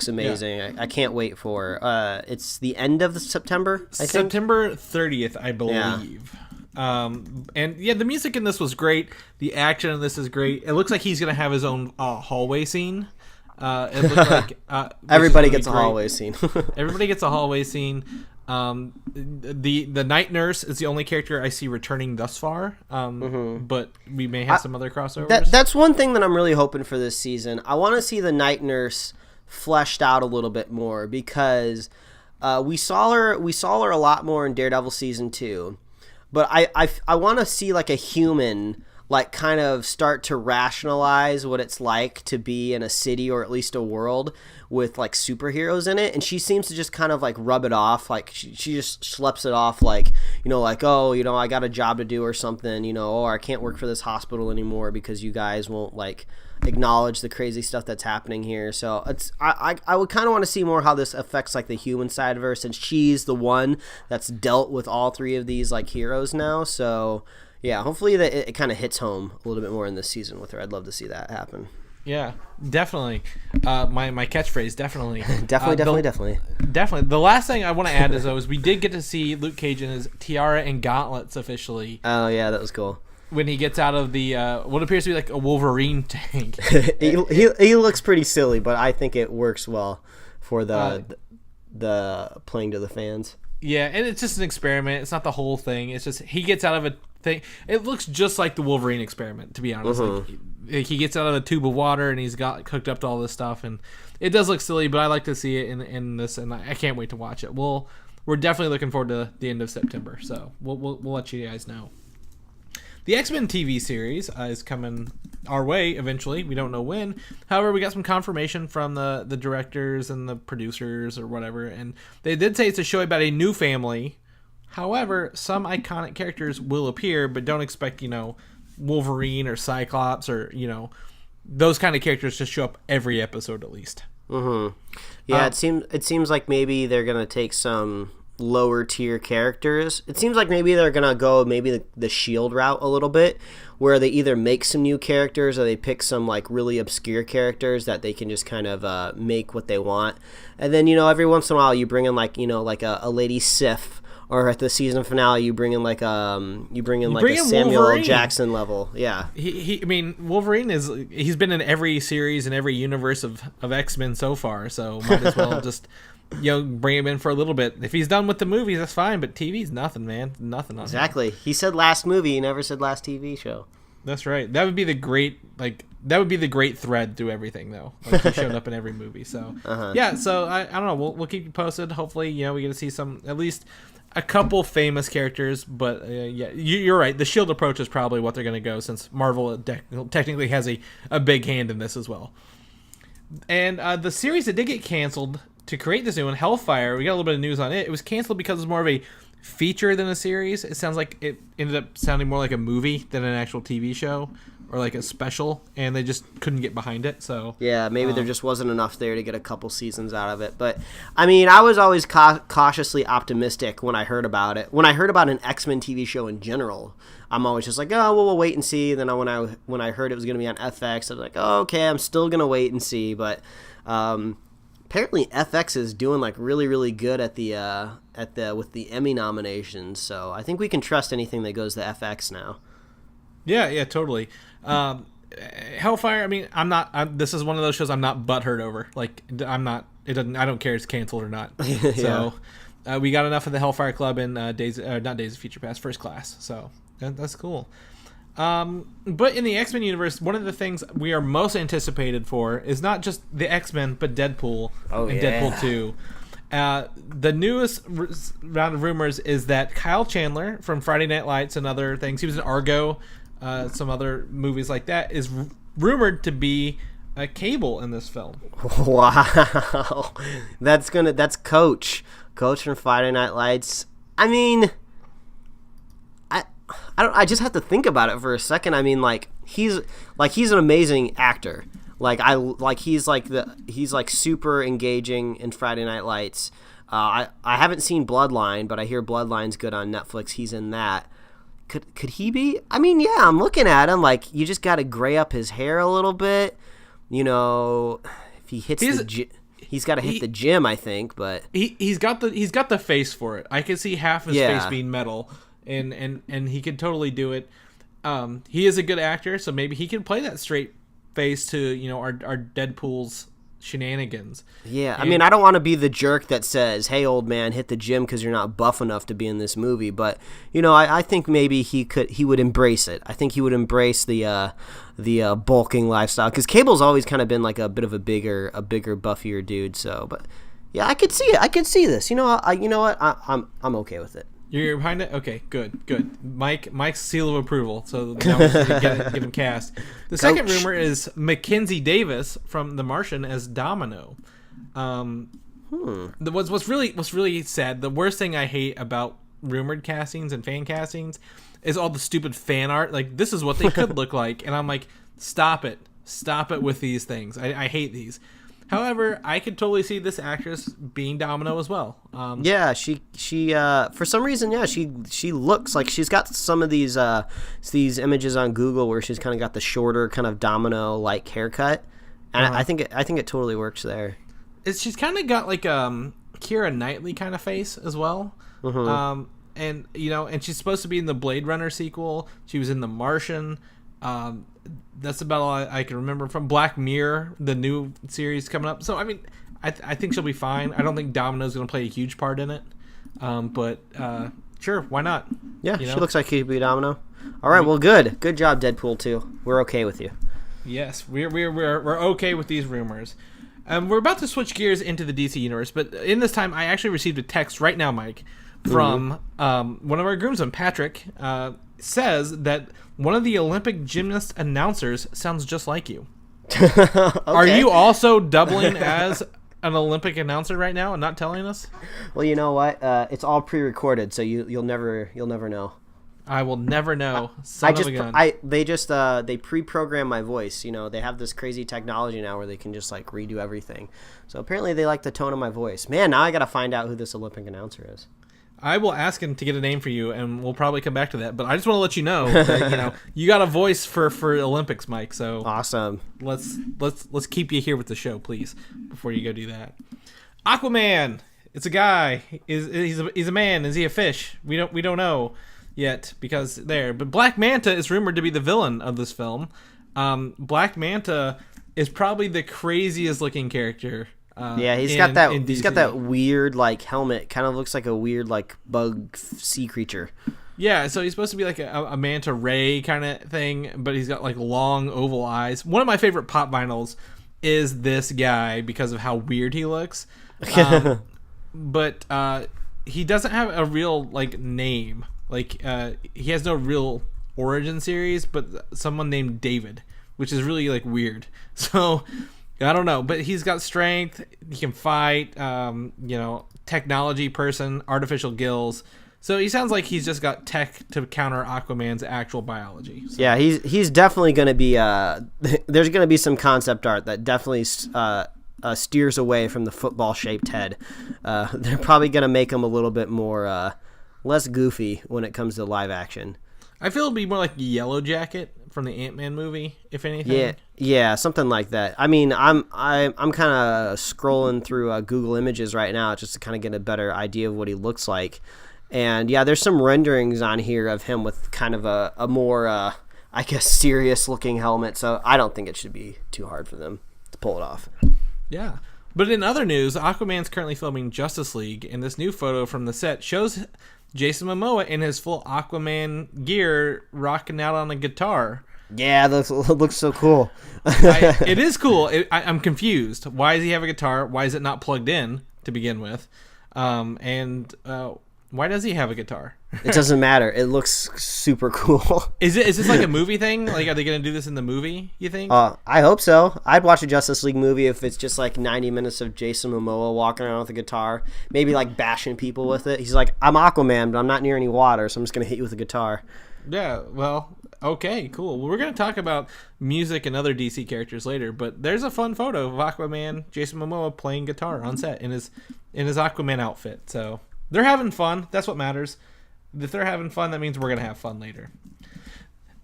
S2: amazing. Yeah. I can't wait for it's the end of September, I think.
S1: September 30th, I believe. Yeah. And yeah, the music in this was great. The action in this is great. It looks like he's gonna have his own hallway scene. It looks like
S2: everybody gets a hallway scene.
S1: Everybody gets a hallway scene. The night nurse is the only character I see returning thus far. But we may have some other crossovers.
S2: That's one thing that I'm really hoping for this season. I want to see the night nurse fleshed out a little bit more, because we saw her a lot more in Daredevil season 2. But I want to see like a human like kind of start to rationalize what it's like to be in a city, or at least a world with like superheroes in it. And she seems to just kind of like rub it off. Like she just schleps it off like, you know, like, oh, you know, I got a job to do or something, you know, or I can't work for this hospital anymore because you guys won't like acknowledge the crazy stuff that's happening here. So it's I would kind of want to see more how this affects like the human side of her, since she's the one that's dealt with all three of these like heroes now. So yeah, hopefully that it kind of hits home a little bit more in this season with her. I'd love to see that happen.
S1: Yeah, definitely. My catchphrase, definitely.
S2: Definitely.
S1: The last thing I want to add is we did get to see Luke Cage in his tiara and gauntlets officially.
S2: Oh yeah, that was cool.
S1: When he gets out of the what appears to be like a Wolverine tank.
S2: he looks pretty silly, but I think it works well for the playing to the fans.
S1: Yeah, and it's just an experiment. It's not the whole thing. It's just he gets out of a thing. It looks just like the Wolverine experiment, to be honest. Like, he gets out of a tube of water and he's got hooked up to all this stuff, and it does look silly, but I like to see it in this, and I can't wait to watch it. We're definitely looking forward to the end of September, so we'll let you guys know. The X-Men TV series is coming our way eventually. We don't know when. However, we got some confirmation from the directors and the producers or whatever, and they did say it's a show about a new family. However, some iconic characters will appear, but don't expect, you know, Wolverine or Cyclops or, you know, those kind of characters to show up every episode at least.
S2: Yeah, it seems like maybe they're gonna take some lower tier characters. It seems like maybe they're gonna go the Shield route a little bit, where they either make some new characters or they pick some like really obscure characters that they can just kind of make what they want. And then, you know, every once in a while you bring in like, you know, like a Lady Sif, or at the season finale you bring in like a Samuel L. Jackson level. Yeah.
S1: I mean, Wolverine he's been in every series and every universe of X-Men so far, so might as well just, you know, bring him in for a little bit. If he's done with the movies, that's fine, but TV's nothing, man. Nothing on
S2: Exactly. He said last movie, he never said last TV show.
S1: That's right. That would be the great thread through everything, though. Like, he showed up in every movie. So yeah. So I don't know. We'll keep you posted. Hopefully, we get to see at least a couple famous characters. But yeah, you're right. The Shield approach is probably what they're going to go, since Marvel technically has a big hand in this as well. And the series that did get canceled to create this new one, Hellfire, we got a little bit of news on it. It was canceled because it's more of a feature than a series. It sounds like it ended up sounding more like a movie than an actual TV show or like a special, and they just couldn't get behind it. So
S2: yeah, maybe there just wasn't enough there to get a couple seasons out of it. But I mean, I was always cautiously optimistic when I heard about it. When I heard about an X-Men TV show in general, I'm always just like, oh, well, we'll wait and see. Then when I heard it was going to be on FX, I was like, oh, okay, I'm still going to wait and see. But apparently FX is doing like really, really good with the Emmy nominations. So I think we can trust anything that goes to FX now.
S1: Yeah, totally. Hellfire. I mean, this is one of those shows I'm not butthurt over. Like, I'm not. I don't care if it's canceled or not.
S2: Yeah.
S1: So we got enough of the Hellfire Club in not Days of Future Past, First Class. So that's cool. But in the X-Men universe, one of the things we are most anticipated for is not just the X-Men, but Deadpool and Deadpool 2. The newest round of rumors is that Kyle Chandler from Friday Night Lights and other things, he was in Argo, some other movies like that, is rumored to be a Cable in this film.
S2: Wow. That's Coach from Friday Night Lights. I mean, I just have to think about it for a second. I mean, he's an amazing actor. He's super engaging in Friday Night Lights. I haven't seen Bloodline, but I hear Bloodline's good on Netflix. He's in that. Could he be? I mean, yeah, I'm looking at him. Like, you just got to gray up his hair a little bit. If he hits he's got to hit the gym, I think. But
S1: he's got the face for it. I can see half his face being metal, and he can totally do it. He is a good actor, so maybe he can play that straight face to our Deadpool's shenanigans.
S2: Yeah, I mean, I don't want to be the jerk that says, "Hey, old man, hit the gym because you're not buff enough to be in this movie." But I think maybe he would embrace it. I think he would embrace the bulking lifestyle, because Cable's always kind of been like a bit of a bigger, buffier dude. So, but yeah, I could see it. I could see this. You know what? I'm okay with it.
S1: You're behind it? Okay, good. Mike's seal of approval. So now we get him cast. The second rumor is Mackenzie Davis from The Martian as Domino. What's really sad, the worst thing I hate about rumored castings and fan castings is all the stupid fan art. Like, this is what they could look like. And I'm like, stop it with these things. I hate these. However, I could totally see this actress being Domino as well.
S2: Yeah, she for some reason, she looks like she's got some of these images on Google where she's kind of got the shorter kind of Domino-like haircut, and I think it totally works there.
S1: She's kind of got like Keira Knightley kind of face as well. Mm-hmm. And she's supposed to be in the Blade Runner sequel. She was in The Martian. That's about all I can remember from Black Mirror, the new series coming up. So, I mean, I think she'll be fine. I don't think Domino's going to play a huge part in it. But sure, why not?
S2: Yeah, she looks like she could be Domino. All right, well, good. Good job, Deadpool 2. We're okay with you.
S1: Yes, we're okay with these rumors. We're about to switch gears into the DC universe, but in this time, I actually received a text right now, Mike, from one of our groomsmen, Patrick, says that one of the Olympic gymnast announcers sounds just like you. Okay. Are you also doubling as an Olympic announcer right now and not telling us?
S2: Well, you know what? It's all pre-recorded, so you'll never know.
S1: I will never know. They
S2: pre-program my voice. They have this crazy technology now where they can just like redo everything. So apparently they like the tone of my voice. Man, now I got to find out who this Olympic announcer is.
S1: I will ask him to get a name for you, and we'll probably come back to that. But I just want to let you know that, you got a voice for Olympics, Mike. So
S2: awesome.
S1: Let's keep you here with the show, please, before you go do that. Aquaman. It's a guy. He's a man? Is he a fish? We don't know yet because there. But Black Manta is rumored to be the villain of this film. Black Manta is probably the craziest looking character.
S2: He's got that weird like helmet. Kind of looks like a weird like bug sea creature.
S1: Yeah, so he's supposed to be like a manta ray kind of thing, but he's got like long oval eyes. One of my favorite pop vinyls is this guy because of how weird he looks. But he doesn't have a real like name. Like he has no real origin series, but someone named David, which is really like weird. So I don't know, but he's got strength. He can fight. Technology person, artificial gills. So he sounds like he's just got tech to counter Aquaman's actual biology. So.
S2: Yeah, he's definitely going to be. There's going to be some concept art that definitely steers away from the football-shaped head. They're probably going to make him a little bit more less goofy when it comes to live action.
S1: I feel it'll be more like Yellow Jacket from the Ant-Man movie, if anything.
S2: Yeah, something like that. I mean, I'm kind of scrolling through Google Images right now just to kind of get a better idea of what he looks like. And yeah, there's some renderings on here of him with kind of a more, I guess, serious-looking helmet. So I don't think it should be too hard for them to pull it off.
S1: Yeah. But in other news, Aquaman's currently filming Justice League, and this new photo from the set shows Jason Momoa in his full Aquaman gear rocking out on a guitar.
S2: Yeah, that looks so cool.
S1: It is cool. I'm confused. Why does he have a guitar? Why is it not plugged in to begin with? Why does he have a guitar?
S2: It doesn't matter. It looks super cool.
S1: Is this like a movie thing? Like, are they going to do this in the movie, you think?
S2: I hope so. I'd watch a Justice League movie if it's just like 90 minutes of Jason Momoa walking around with a guitar, maybe like bashing people with it. He's like, I'm Aquaman, but I'm not near any water, so I'm just going to hit you with a guitar.
S1: Yeah, well, okay, cool. Well, we're going to talk about music and other DC characters later, but there's a fun photo of Aquaman, Jason Momoa, playing guitar on set in his Aquaman outfit. So they're having fun. That's what matters. If they're having fun, that means we're going to have fun later.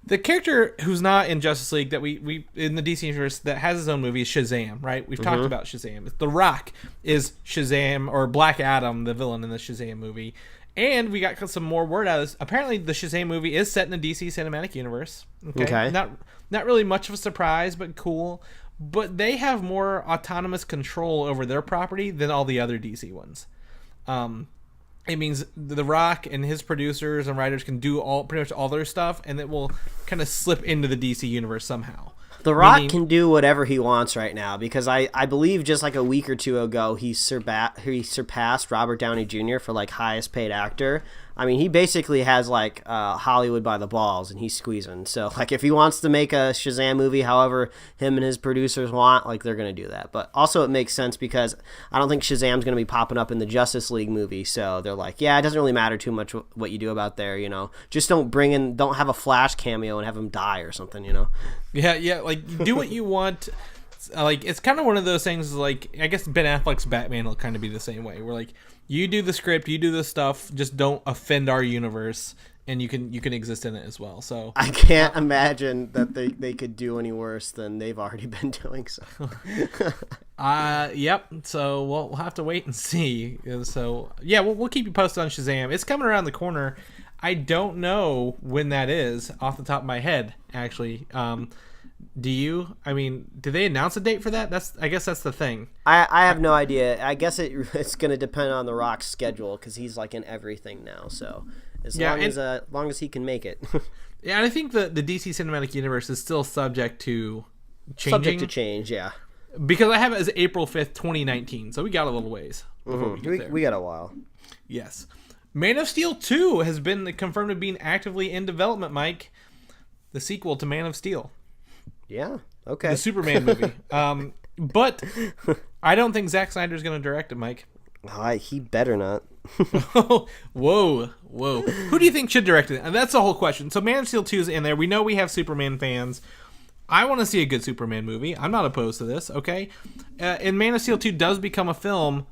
S1: The character who's not in Justice League that we in the DC universe that has his own movie is Shazam, right? We've talked about Shazam. The Rock is Shazam, or Black Adam, the villain in the Shazam movie. And we got some more word out of this. Apparently, the Shazam movie is set in the DC cinematic universe. Okay. Not really much of a surprise, but cool. But they have more autonomous control over their property than all the other DC ones. It means The Rock and his producers and writers can do pretty much all their stuff, and it will kind of slip into the DC universe somehow.
S2: The Rock can do whatever he wants right now because I believe just like a week or two ago he surpassed Robert Downey Jr. for like highest paid actor. I mean, he basically has like Hollywood by the balls and he's squeezing. So like if he wants to make a Shazam movie however him and his producers want, like they're going to do that. But also it makes sense because I don't think Shazam's going to be popping up in the Justice League movie. So they're like, yeah, it doesn't really matter too much what you do about there, you know. Just don't have a Flash cameo and have him die or something, you know.
S1: Yeah, like do what you want. Like it's kind of one of those things. Like I guess Ben Affleck's Batman will kind of be the same way. Where like you do the script, you do the stuff, just don't offend our universe, and you can exist in it as well. So
S2: I can't imagine that they could do any worse than they've already been doing. So
S1: yep. So we'll have to wait and see. So yeah, we'll keep you posted on Shazam. It's coming around the corner. I don't know when that is off the top of my head, actually. Do you? I mean, did they announce a date for that? I guess that's the thing.
S2: I have no idea. I guess it's going to depend on The Rock's schedule because he's like in everything now. So as long as he can make it.
S1: Yeah, and I think the DC Cinematic Universe is still subject to changing.
S2: Subject to change, yeah.
S1: Because I have it as April 5th, 2019. So we got a little ways before we get there.
S2: We got a while.
S1: Yes. Man of Steel 2 has been confirmed to being actively in development, Mike. The sequel to Man of Steel.
S2: Yeah, okay.
S1: The Superman movie. But I don't think Zack Snyder's going to direct it, Mike.
S2: He better not.
S1: Whoa. Who do you think should direct it? And that's the whole question. So Man of Steel 2 is in there. We know we have Superman fans. I want to see a good Superman movie. I'm not opposed to this, okay? And Man of Steel 2 does become a film.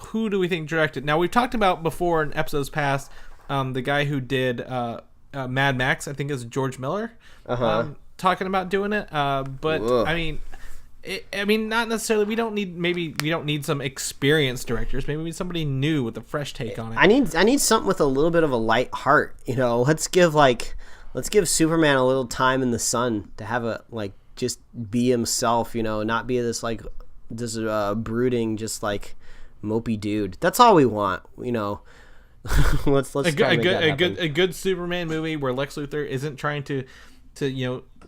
S1: Who do we think directed? Now, we've talked about before in episodes past, the guy who did Mad Max, I think is George Miller, talking about doing it. But, ugh. I mean, not necessarily. We don't need some experienced directors. Maybe we need somebody new with a fresh take on it.
S2: I need something with a little bit of a light heart. You know, let's give Superman a little time in the sun to have just be himself. You know, not be this brooding, just like mopey dude. That's all we want. You know, let's try to make that happen.
S1: A good Superman movie where Lex Luthor isn't trying to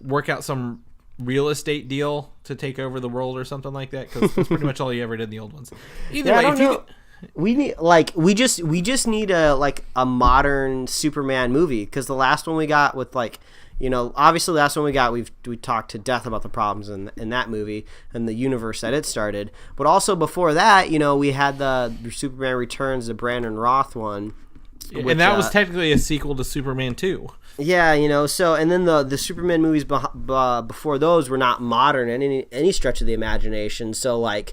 S1: work out some real estate deal to take over the world or something like that, because that's pretty much all he ever did in the old ones. Either way,
S2: we need we just need a modern Superman movie, because the last one we got with obviously the last one we got, we talked to death about the problems in that movie and the universe that it started, but also before that, we had the Superman Returns, the Brandon Roth one,
S1: and that was technically a sequel to Superman 2.
S2: Yeah, so, and then the Superman movies before those were not modern in any stretch of the imagination. So, I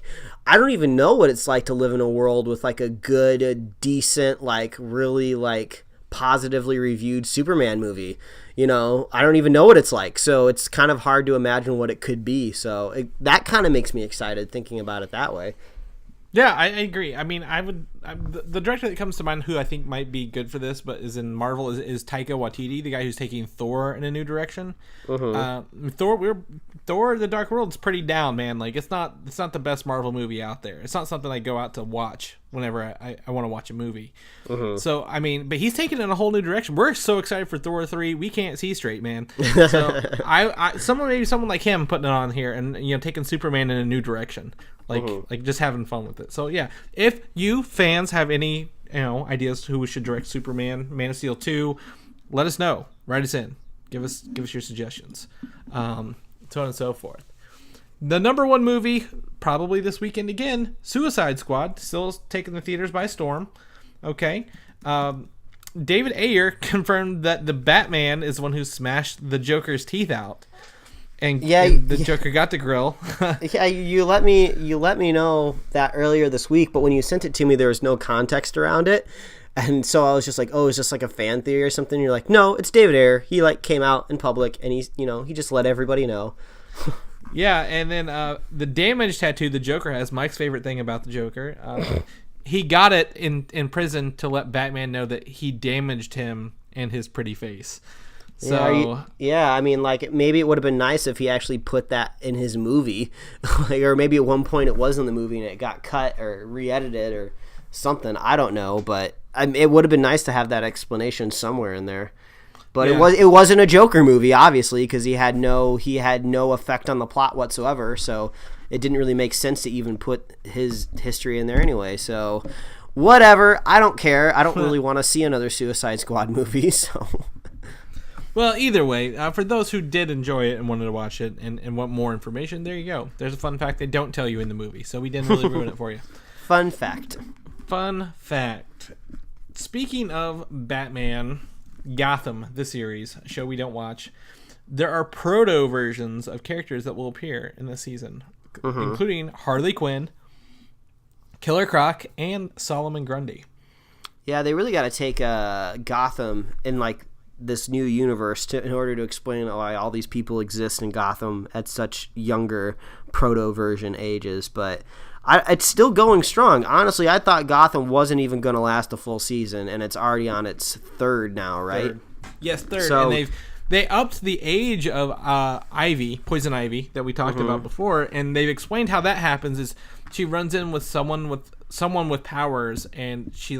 S2: don't even know what it's like to live in a world with, a good, decent, really, positively reviewed Superman movie. I don't even know what it's like. So, it's kind of hard to imagine what it could be. So, that kind of makes me excited thinking about it that way.
S1: Yeah, I agree. I mean, the director that comes to mind who I think might be good for this, but is in Marvel, is Taika Waititi, the guy who's taking Thor in a new direction. Thor: The Dark World is pretty down, man. It's not the best Marvel movie out there. It's not something I go out to watch whenever I want to watch a movie. So I mean, but he's taking it in a whole new direction. We're so excited for Thor 3. We can't see straight, man. So someone like him putting it on here and taking Superman in a new direction. Like just having fun with it. So yeah, if you fans have any ideas who should direct Superman, Man of Steel 2, let us know. Write us in. Give us your suggestions. So on and so forth. The number one movie probably this weekend again, Suicide Squad, still taking the theaters by storm. Okay. David Ayer confirmed that the Batman is the one who smashed the Joker's teeth out. And the Joker got the grill.
S2: Yeah, you let me know that earlier this week, but when you sent it to me, there was no context around it, and so I was just like, oh, it's just a fan theory or something. And you're like, no, it's David Ayer. He came out in public, and he just let everybody know.
S1: Yeah, and then the damage tattoo the Joker has, Mike's favorite thing about the Joker, he got it in prison to let Batman know that he damaged him and his pretty face. So
S2: I mean, maybe it would have been nice if he actually put that in his movie, or maybe at one point it was in the movie and it got cut or re-edited or something. I don't know, but it would have been nice to have that explanation somewhere in there. But it wasn't a Joker movie, obviously, because he had no effect on the plot whatsoever. So it didn't really make sense to even put his history in there anyway. So whatever, I don't care. I don't really want to see another Suicide Squad movie. So.
S1: Well, either way, for those who did enjoy it and wanted to watch it and want more information, there you go. There's a fun fact they don't tell you in the movie, so we didn't really ruin it for you.
S2: Fun fact.
S1: Speaking of Batman, Gotham, the series, a show we don't watch, there are proto versions of characters that will appear in this season, including Harley Quinn, Killer Croc, and Solomon Grundy.
S2: Yeah, they really got to take Gotham in this new universe in order to explain why all these people exist in Gotham at such younger proto version ages. But it's still going strong. Honestly, I thought Gotham wasn't even going to last a full season, and it's already on its third now, right?
S1: Yes, third. So, and they upped the age of Poison Ivy that we talked about before, and they've explained how that happens. Is she runs in with someone with powers, and she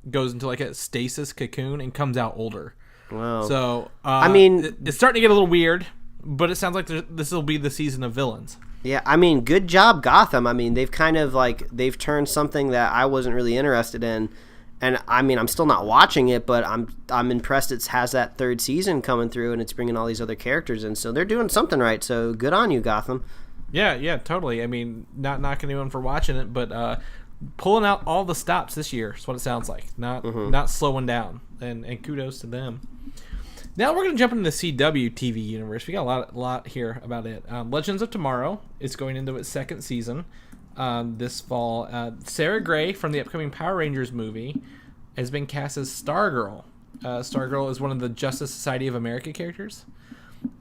S1: goes into a stasis cocoon and comes out older.
S2: Wow.
S1: So,
S2: I mean,
S1: it's starting to get a little weird, but it sounds like this will be the season of villains.
S2: Yeah, I mean, good job, Gotham. I mean, they've kind of they've turned something that I wasn't really interested in, and I mean, I'm still not watching it, but I'm impressed it has that third season coming through, and it's bringing all these other characters in, so they're doing something right. So good on you, Gotham.
S1: Yeah, totally. I mean, not knocking anyone for watching it, but pulling out all the stops this year is what it sounds like. Not slowing down, and kudos to them. Now we're going to jump into the CW TV universe. We got a lot here about it. Legends of Tomorrow is going into its second season this fall. Sarah Gray from the upcoming Power Rangers movie has been cast as Stargirl. Stargirl is one of the Justice Society of America characters.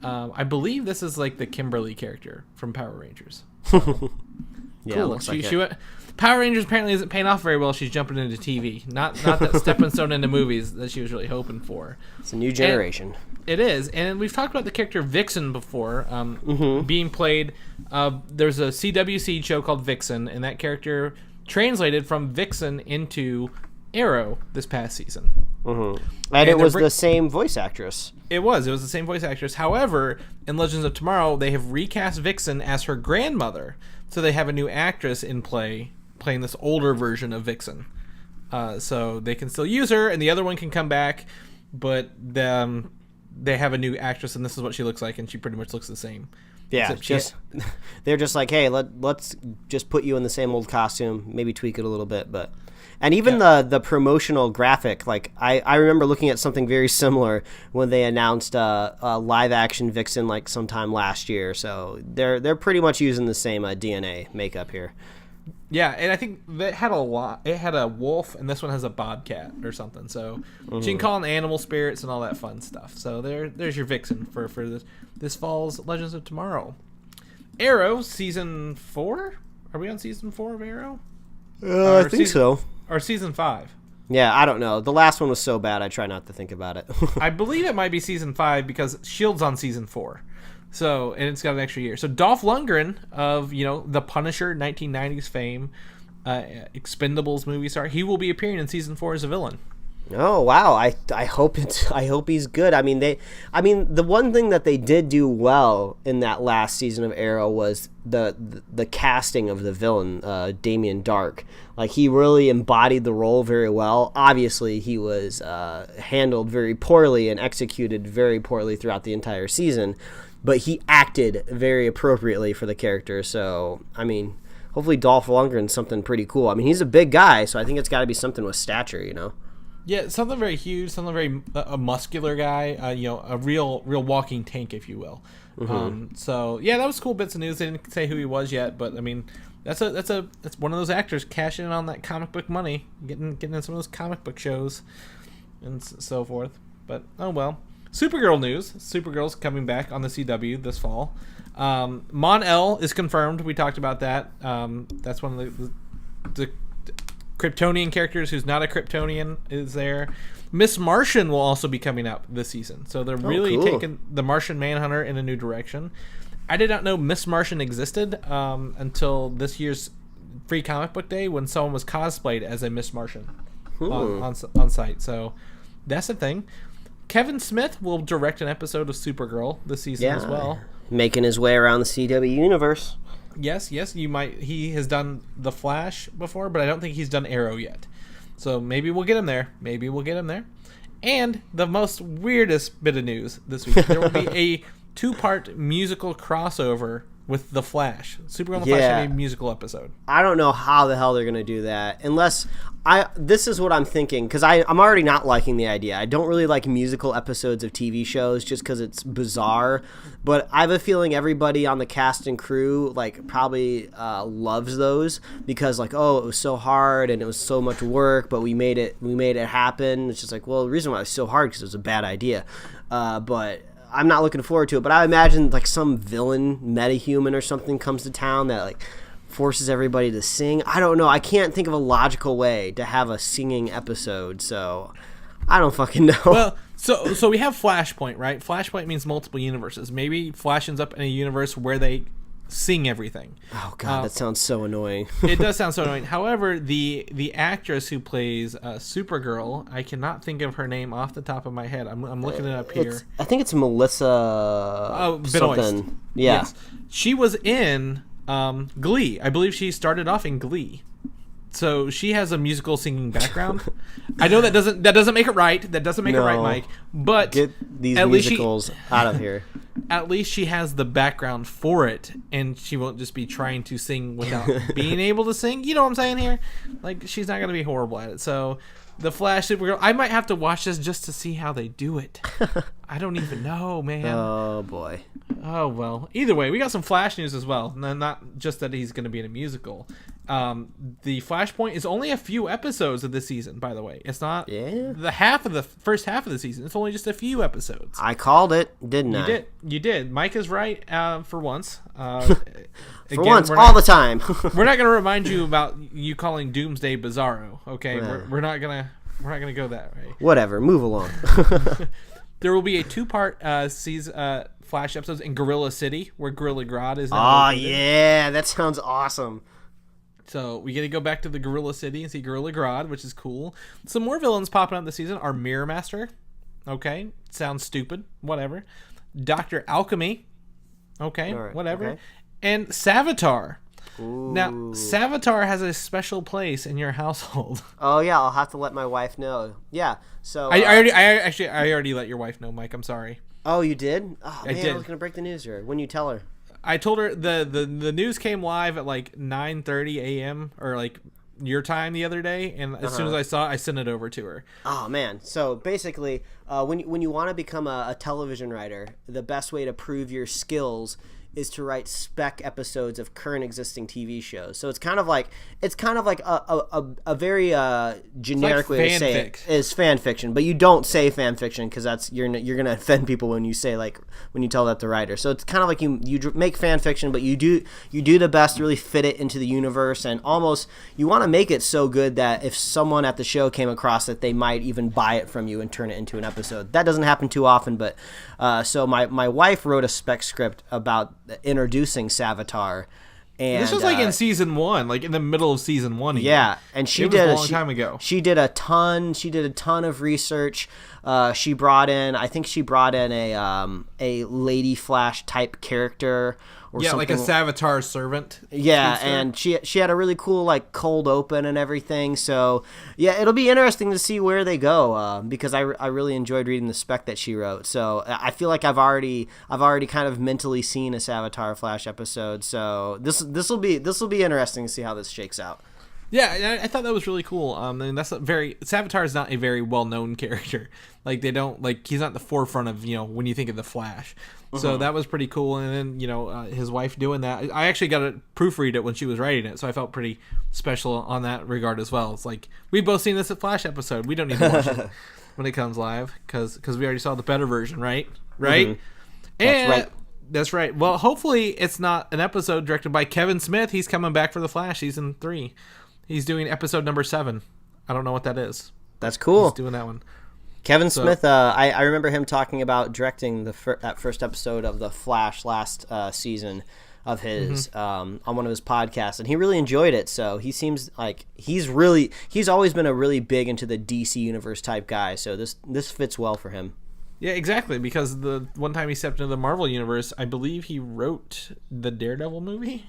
S1: I believe this is the Kimberly character from Power Rangers.
S2: Yeah,
S1: cool.
S2: Looks like
S1: she went, Power Rangers apparently isn't paying off very well. She's jumping into TV. Not that stepping stone into movies that she was really hoping for.
S2: It's a new generation.
S1: And it is. And we've talked about the character Vixen before, being played. There's a CW show called Vixen, and that character translated from Vixen into Arrow this past season.
S2: And it was the same voice actress.
S1: It was the same voice actress. However, in Legends of Tomorrow, they have recast Vixen as her grandmother. So they have a new actress in play playing this older version of Vixen. So they can still use her, and the other one can come back, but they have a new actress, and this is what she looks like, and she pretty much looks the same.
S2: Yeah, they're just like, hey, let's just put you in the same old costume, maybe tweak it a little bit, but... And even the promotional graphic, like I remember looking at something very similar when they announced a live action Vixen like sometime last year. So they're pretty much using the same DNA makeup here.
S1: Yeah, and I think that had a lot. It had a wolf, and this one has a bobcat or something. So she can call in animal spirits and all that fun stuff. So there's your Vixen for this fall's Legends of Tomorrow. Arrow season 4. Are we on season 4 of Arrow?
S2: I think so.
S1: Or season 5.
S2: Yeah, I don't know. The last one was so bad, I try not to think about it.
S1: I believe it might be season 5 because S.H.I.E.L.D.'s on season 4. So, and it's got an extra year. So Dolph Lundgren of, the Punisher 1990s fame, Expendables movie star, he will be appearing in season 4 as a villain.
S2: Oh wow! I hope he's good. I mean the one thing that they did do well in that last season of Arrow was the casting of the villain, Damien Dark. Like, he really embodied the role very well. Obviously, he was handled very poorly and executed very poorly throughout the entire season, but he acted very appropriately for the character. So I mean, hopefully Dolph Lundgren's something pretty cool. I mean, he's a big guy, so I think it's got to be something with stature,
S1: Yeah, something very huge, something very a muscular guy, a real walking tank, if you will. So yeah, that was cool bits of news. They didn't say who he was yet, but I mean, that's one of those actors cashing in on that comic book money, getting in some of those comic book shows, and so forth. But oh well. Supergirl news. Supergirl's coming back on the CW this fall. Mon-El is confirmed. We talked about that. That's one of the Kryptonian characters who's not a Kryptonian is there. Miss Martian will also be coming out this season. So they're really taking the Martian Manhunter in a new direction. I did not know Miss Martian existed until this year's Free Comic Book Day when someone was cosplayed as a Miss Martian on site. So that's the thing. Kevin Smith will direct an episode of Supergirl this season as well.
S2: Making his way around the CW universe.
S1: Yes, you might. He has done The Flash before, but I don't think he's done Arrow yet. So maybe we'll get him there. And the most weirdest bit of news this week, there will be a 2-part musical crossover with The Flash. Supergirl and The Flash have a musical episode.
S2: I don't know how the hell they're going to do that. Unless, this is what I'm thinking, because I'm already not liking the idea. I don't really like musical episodes of TV shows just because it's bizarre. But I have a feeling everybody on the cast and crew probably loves those because it was so hard and it was so much work, but we made it happen. It's just well, the reason why it was so hard because it was a bad idea. But I'm not looking forward to it, but I imagine some villain metahuman or something comes to town that forces everybody to sing. I don't know. I can't think of a logical way to have a singing episode, so I don't fucking know.
S1: Well, so we have Flashpoint, right? Flashpoint means multiple universes. Maybe Flash ends up in a universe where they sing everything.
S2: Oh god, that sounds so annoying.
S1: It does sound so annoying. However, the actress who plays Supergirl, I cannot think of her name off the top of my head. I'm looking it up here.
S2: I think it's Melissa something. Yeah.
S1: Yes. She was in Glee. I believe she started off in Glee. So she has a musical singing background. I know that doesn't make it right. That doesn't make it right, Mike. But
S2: get these musicals out of here.
S1: At least she has the background for it, and she won't just be trying to sing without being able to sing. You know what I'm saying here? She's not going to be horrible at it. So the Flash Supergirl, I might have to watch this just to see how they do it. I don't even know, man.
S2: Oh boy.
S1: Oh well. Either way, we got some Flash news as well. Not just that he's going to be in a musical. The Flashpoint is only a few episodes of this season, by the way. It's not the first half of the season. It's only just a few episodes.
S2: I called it, didn't I?
S1: You did. Mike is right for once.
S2: For once, all the time.
S1: We're not going to remind you about you calling Doomsday Bizarro. Okay, we're not gonna go that way.
S2: Whatever. Move along.
S1: There will be a 2-part Flash episodes in Gorilla City, where Gorilla Grodd is.
S2: Oh yeah, that sounds awesome.
S1: So we get to go back to the Gorilla City and see Gorilla Grodd, which is cool. Some more villains popping up this season are Mirror Master. Okay, sounds stupid. Whatever. Dr. Alchemy. Okay,
S2: right,
S1: whatever.
S2: okay.
S1: And Savitar.
S2: Ooh.
S1: Now, Savitar has a special place in your household.
S2: Oh yeah, I'll have to let my wife know. Yeah. So
S1: I already let your wife know, Mike. I'm sorry.
S2: Oh, you did? Oh man,
S1: did.
S2: I was gonna break the news here. When you tell her?
S1: I told her the news came live at like 9:30 a.m. or like your time the other day, and as soon as I saw it, I sent it over to her.
S2: Oh man! So basically, when you want to become a television writer, the best way to prove your skills is to write spec episodes of current existing TV shows. So it's kind of like a very generic way to say it is fan fiction, but you don't say fan fiction because that's you're gonna offend people when you tell that to writer. So it's kind of like you make fan fiction, but you do the best to really fit it into the universe, and almost you want to make it so good that if someone at the show came across it, they might even buy it from you and turn it into an episode. That doesn't happen too often, but so my wife wrote a spec script about introducing Savitar, and
S1: this was like in season 1, like in the middle of season 1.
S2: Yeah, and she
S1: did a long time ago.
S2: She did a ton of research. She brought in a Lady Flash type character or something.
S1: Like a Savitar servant.
S2: Yeah, and she had a really cool like cold open and everything. So yeah, it'll be interesting to see where they go because I really enjoyed reading the spec that she wrote. So I feel like I've already kind of mentally seen a Savitar Flash episode. So this will be interesting to see how this shakes out.
S1: Yeah, I thought that was really cool. And that's Savitar is not a very well-known character. Like he's not the forefront of when you think of the Flash. So that was pretty cool. And then his wife doing that. I actually got to proofread it when she was writing it, so I felt pretty special on that regard as well. It's like we've both seen this Flash episode. We don't need to watch it when it comes live because we already saw the better version, right? Right.
S2: Mm-hmm.
S1: And that's right. Well, hopefully it's not an episode directed by Kevin Smith. He's coming back for the Flash season 3. He's doing episode number 7. I don't know what that is.
S2: That's cool.
S1: He's doing that one.
S2: Kevin Smith, I remember him talking about directing that first episode of The Flash last season of his on one of his podcasts, and he really enjoyed it. So he seems like he's always been a really big into the DC universe type guy. So this fits well for him.
S1: Yeah, exactly. Because the one time he stepped into the Marvel universe, I believe he wrote the Daredevil movie.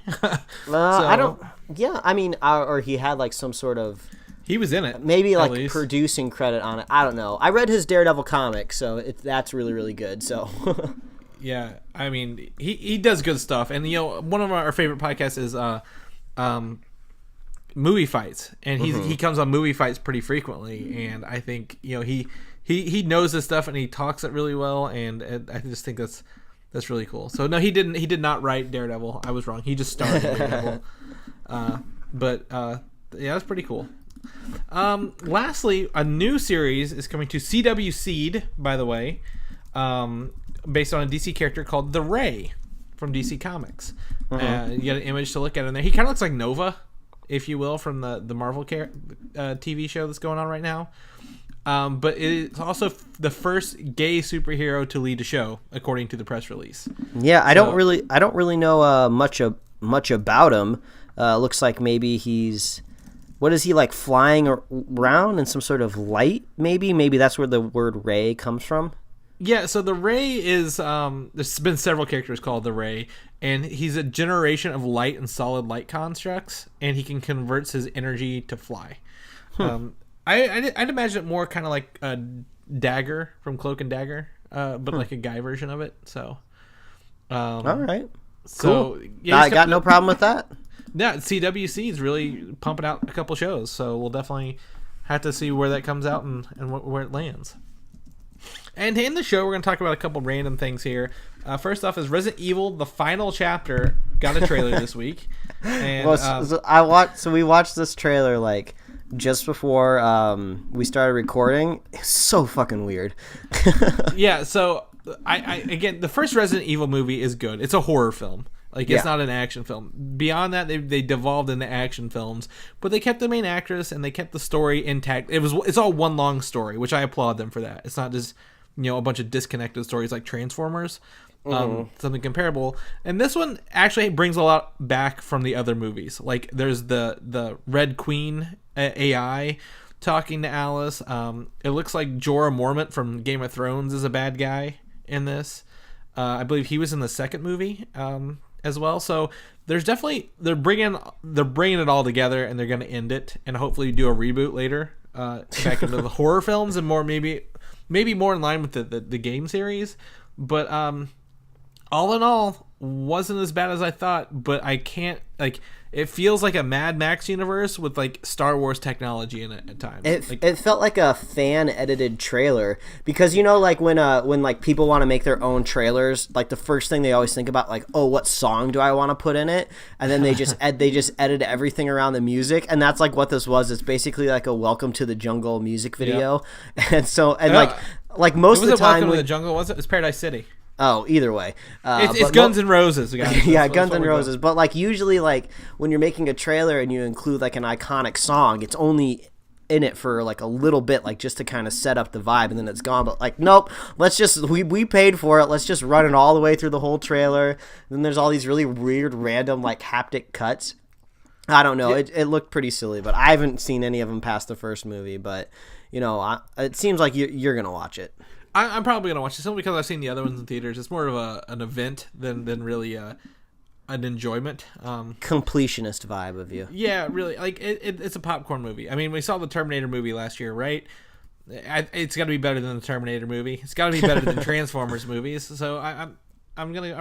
S2: I don't. Yeah, I mean, or he had like some sort of.
S1: He was in it.
S2: Maybe like producing credit on it. I don't know. I read his Daredevil comic, so that's really, really good. So.
S1: Yeah, I mean, he does good stuff, and one of our favorite podcasts is Movie Fights, and he comes on Movie Fights pretty frequently, and I think he knows this stuff and he talks it really well, and I just think that's really cool. So no, he did not write Daredevil. I was wrong. He just starred in Daredevil. Yeah, that's pretty cool. Lastly, a new series is coming to CW Seed, by the way, based on a DC character called The Ray from DC Comics. You got an image to look at in there. He kind of looks like Nova, if you will, from the Marvel TV show that's going on right now. But it's also the first gay superhero to lead a show, according to the press release.
S2: Yeah, I don't really know much about him. Looks like maybe he's. What is he like flying around in some sort of light? Maybe that's where the word Ray comes from.
S1: Yeah, so the Ray is there's been several characters called the Ray, and he's a generation of light and solid light constructs, and he can convert his energy to fly. I'd imagine it more kind of like a Dagger from Cloak and Dagger, but like a guy version of it. So,
S2: all right,
S1: so
S2: cool.
S1: Yeah,
S2: I got no problem with that.
S1: Yeah, CWC is really pumping out a couple shows, so we'll definitely have to see where that comes out and where it lands. And in the show, we're going to talk about a couple random things here. First off is Resident Evil, the final chapter, got a trailer this week. And,
S2: we watched this trailer like just before we started recording. It's so fucking weird.
S1: Yeah, so I again, the first Resident Evil movie is good. It's a horror film. Like, it's not an action film. Beyond that, they devolved into action films, but they kept the main actress and they kept the story intact. It's all one long story, which I applaud them for that. It's not just a bunch of disconnected stories like Transformers. something comparable. And this one actually brings a lot back from the other movies. Like there's the Red Queen AI talking to Alice. It looks like Jorah Mormont from Game of Thrones is a bad guy in this. I believe he was in the second movie as well. So there's definitely they're bringing it all together, and they're going to end it, and hopefully do a reboot later back into the horror films and more maybe more in line with the game series. But all in all, wasn't as bad as I thought. But I can't it feels like a Mad Max universe with like Star Wars technology in it at times.
S2: It felt like a fan edited trailer, because like when like people want to make their own trailers, like the first thing they always think about, like, oh, what song do I want to put in it, and then they just edit everything around the music, and that's like what this was. It's basically like a Welcome to the Jungle music video, and like most of the time,
S1: Welcome to the Jungle, was it? It's Paradise City.
S2: Oh, either way.
S1: It's Guns N' Roses, guys.
S2: Yeah, Guns N' Roses. But like usually, like when you're making a trailer and you include like an iconic song, it's only in it for like a little bit, like just to kind of set up the vibe, and then it's gone. But like, nope, we paid for it. Let's just run it all the way through the whole trailer. And then there's all these really weird, random like haptic cuts. I don't know. It looked pretty silly, but I haven't seen any of them past the first movie. But it seems like you're gonna watch it.
S1: I'm probably gonna watch it simply because I've seen the other ones in theaters. It's more of an event than really an enjoyment.
S2: Completionist vibe of you.
S1: Yeah, really. Like it's a popcorn movie. I mean, we saw the Terminator movie last year, right? It's got to be better than the Terminator movie. It's got to be better than Transformers movies. So I'll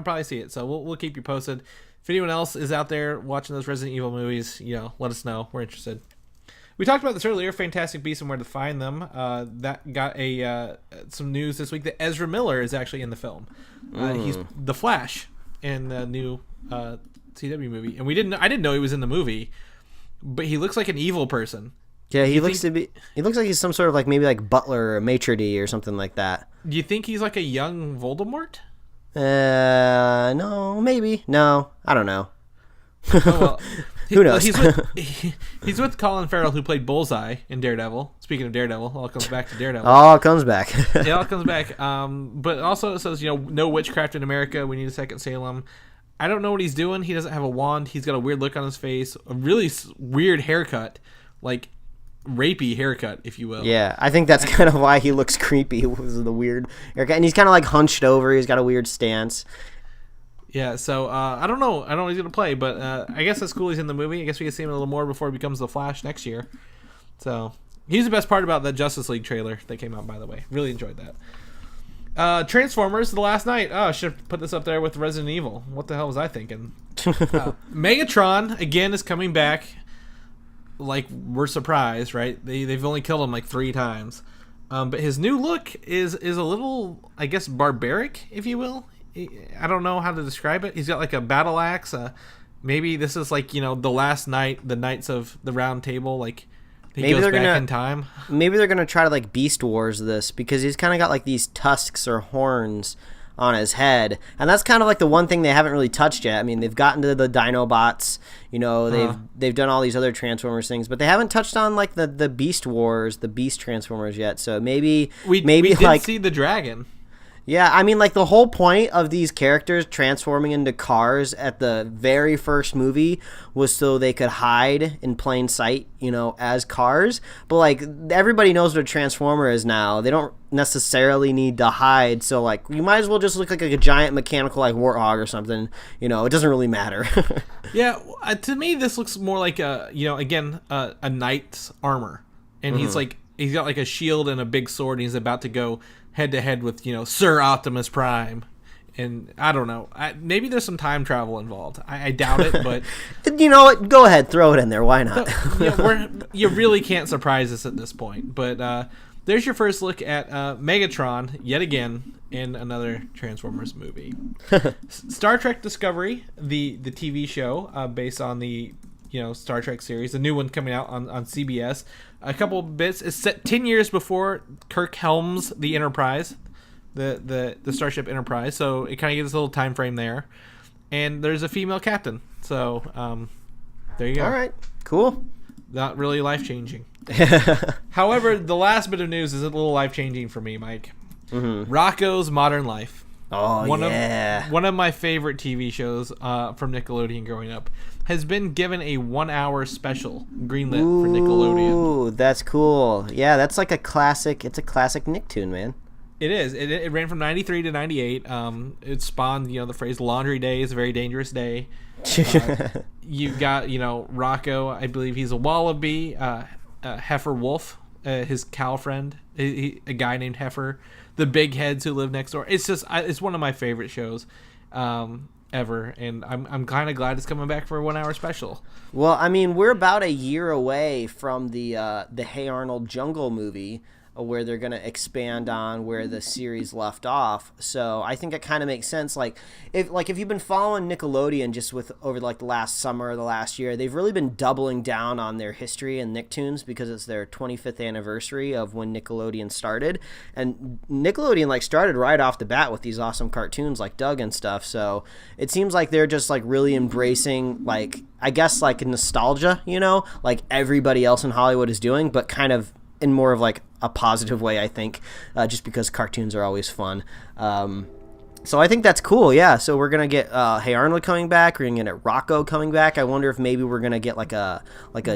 S1: probably see it. So we'll keep you posted. If anyone else is out there watching those Resident Evil movies, let us know. We're interested. We talked about this earlier, Fantastic Beasts and Where to Find Them. That got some news this week that Ezra Miller is actually in the film. He's the Flash in the new CW movie, and I didn't know he was in the movie, but he looks like an evil person.
S2: Yeah, he looks like he's some sort of like maybe like butler or maitre d' or something like that.
S1: Do you think he's like a young Voldemort?
S2: No, maybe. No, I don't know.
S1: Oh, well.
S2: Who knows?
S1: He's with Colin Farrell, who played Bullseye in Daredevil. Speaking of Daredevil, it all comes back to Daredevil.
S2: All comes back.
S1: It all comes back. But also it says, no witchcraft in America. We need a second Salem. I don't know what he's doing. He doesn't have a wand. He's got a weird look on his face. A really weird haircut. Like, rapey haircut, if you will.
S2: Yeah, I think that's kind of why he looks creepy, was the weird haircut. And he's kind of like hunched over. He's got a weird stance.
S1: Yeah, so I don't know. I don't know what he's going to play, but I guess that's cool he's in the movie. I guess we can see him a little more before he becomes the Flash next year. So he's the best part about that Justice League trailer that came out, by the way. Really enjoyed that. Transformers, The Last Night. Oh, I should have put this up there with Resident Evil. What the hell was I thinking? Megatron, again, is coming back. Like, we're surprised, right? They've only killed him like 3 times. But his new look is a little, I guess, barbaric, if you will. I don't know how to describe it. He's got like a battle axe. Maybe this is like, the last night, the Knights of the Round Table. Like, he goes back in time.
S2: Maybe they're going to try to like Beast Wars this, because he's kind of got like these tusks or horns on his head. And that's kind of like the one thing they haven't really touched yet. I mean, they've gotten to the Dinobots, they've done all these other Transformers things, but they haven't touched on like the Beast Wars, the Beast Transformers yet. So maybe
S1: we did see the dragon.
S2: Yeah, I mean, like, the whole point of these characters transforming into cars at the very first movie was so they could hide in plain sight, as cars. But, like, everybody knows what a Transformer is now. They don't necessarily need to hide. So, like, you might as well just look like a giant mechanical, like, warthog or something. It doesn't really matter.
S1: Yeah, to me, this looks more like a knight's armor. And he's got, like, a shield and a big sword, and he's about to go head-to-head with, Sir Optimus Prime. And I don't know. Maybe there's some time travel involved. I doubt it, but...
S2: You know what? Go ahead. Throw it in there. Why not?
S1: You really can't surprise us at this point. But there's your first look at Megatron, yet again, in another Transformers movie. Star Trek Discovery, the TV show, based on the Star Trek series, the new one coming out on CBS. A couple bits. It's set 10 years before Kirk helms the Enterprise, the Starship Enterprise. So it kind of gives us a little time frame there. And there's a female captain. So there you go.
S2: All right. Cool.
S1: Not really life-changing. However, the last bit of news is a little life-changing for me, Mike. Mm-hmm. Rocko's Modern Life.
S2: Oh,
S1: One of my favorite TV shows from Nickelodeon growing up has been given a 1 hour special greenlit for Nickelodeon.
S2: Ooh, that's cool. Yeah, that's like a classic. It's a classic Nicktoon, man.
S1: It is. It ran from 93 to 98. It spawned, the phrase laundry day is a very dangerous day. You got, Rocko, I believe he's a wallaby, Heifer Wolf, his cow friend, a guy named Heifer, the big heads who live next door. It's just, it's one of my favorite shows ever, and I'm kind of glad it's coming back for a 1 hour special.
S2: Well, I mean, we're about a year away from the Hey Arnold Jungle movie, where they're going to expand on where the series left off. So I think it kind of makes sense. If you've been following Nickelodeon just over the last summer or the last year, they've really been doubling down on their history in Nicktoons because it's their 25th anniversary of when Nickelodeon started. And Nickelodeon started right off the bat with these awesome cartoons like Doug and stuff. So it seems like they're just really embracing I guess nostalgia, like everybody else in Hollywood is doing, but kind of in more of a positive way, I think, just because cartoons are always fun. So I think that's cool, yeah. So we're gonna get Hey Arnold coming back. We're gonna get Rocko coming back. I wonder if maybe we're gonna get a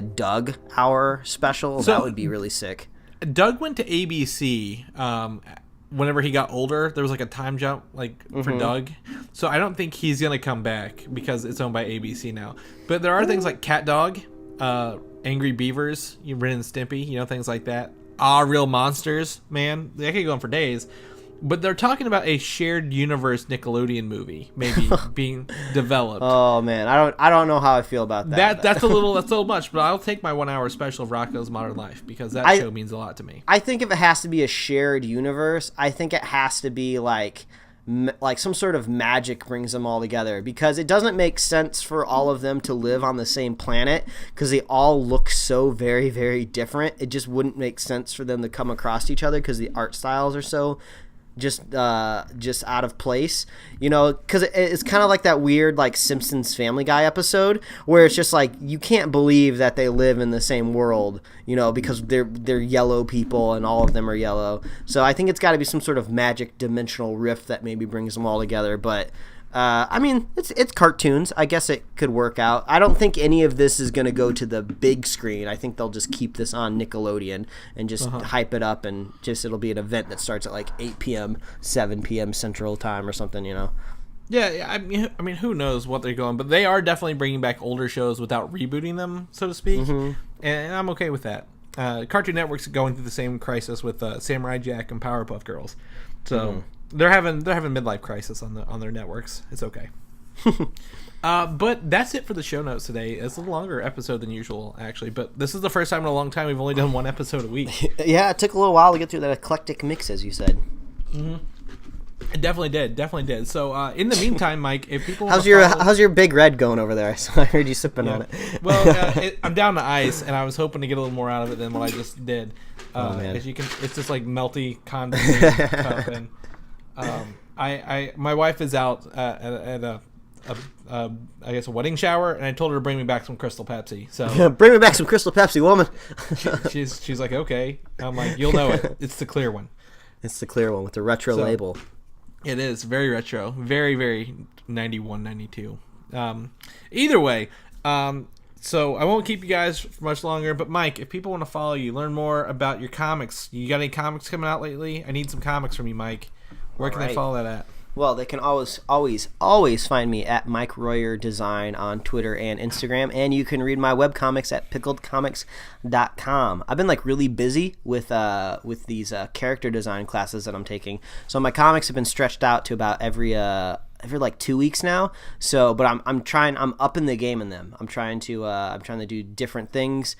S2: Doug hour special. So that would be really sick.
S1: Doug went to ABC whenever he got older. There was a time jump for Doug, so I don't think he's gonna come back because it's owned by ABC now. But there are things like Cat Dog, Angry Beavers, Ren and Stimpy, things like that. Real Monsters, man. They could go on for days. But they're talking about a shared universe Nickelodeon movie maybe being developed.
S2: Oh man, I don't know how I feel about that.
S1: That's a little much, but I'll take my 1 hour special of Rocko's Modern Life because that show means a lot to me.
S2: I think if it has to be a shared universe, I think it has to be some sort of magic brings them all together, because it doesn't make sense for all of them to live on the same planet because they all look so very, very different. It just wouldn't make sense for them to come across each other because the art styles are so just out of place, because it's kind of like that weird Simpsons Family Guy episode where it's just you can't believe that they live in the same world, because they're yellow people and all of them are yellow. So I think it's got to be some sort of magic dimensional rift that maybe brings them all together. But I mean, it's cartoons. I guess it could work out. I don't think any of this is going to go to the big screen. I think they'll just keep this on Nickelodeon and just hype it up, and it'll be an event that starts at 8 p.m., 7 p.m. Central Time or something,
S1: Yeah, I mean, who knows what they're going, but they are definitely bringing back older shows without rebooting them, so to speak, and I'm okay with that. Cartoon Network's going through the same crisis with Samurai Jack and Powerpuff Girls, so they're having midlife crisis on their networks. It's okay. But that's it for the show notes today. It's a little longer episode than usual, actually, but this is the first time in a long time we've only done one episode a week.
S2: Yeah, it took a little while to get through that eclectic mix, as you said.
S1: It definitely did. So in the meantime, Mike, if people
S2: how's your Big Red going over there? I heard you sipping on it.
S1: Well, I'm down to ice, and I was hoping to get a little more out of it than what I just did. As you can, it's just melty condensate cup, and my wife is out at a I guess a wedding shower, and I told her to bring me back some Crystal Pepsi. So
S2: bring me back some Crystal Pepsi, woman.
S1: she's like, okay. I'm like, you'll know it. It's the clear one.
S2: It's the clear one with the retro label.
S1: It is very retro, very, very 91, 92. Either way, so I won't keep you guys for much longer. But Mike, if people want to follow you, learn more about your comics, you got any comics coming out lately? I need some comics from you, Mike. Where can they follow that at?
S2: Well, they can always find me at Mike Royer Design on Twitter and Instagram, and you can read my webcomics at pickledcomics.com. I've been really busy with these character design classes that I'm taking, so my comics have been stretched out to about every 2 weeks now. So, but I'm up in the game in them. I'm trying to do different things,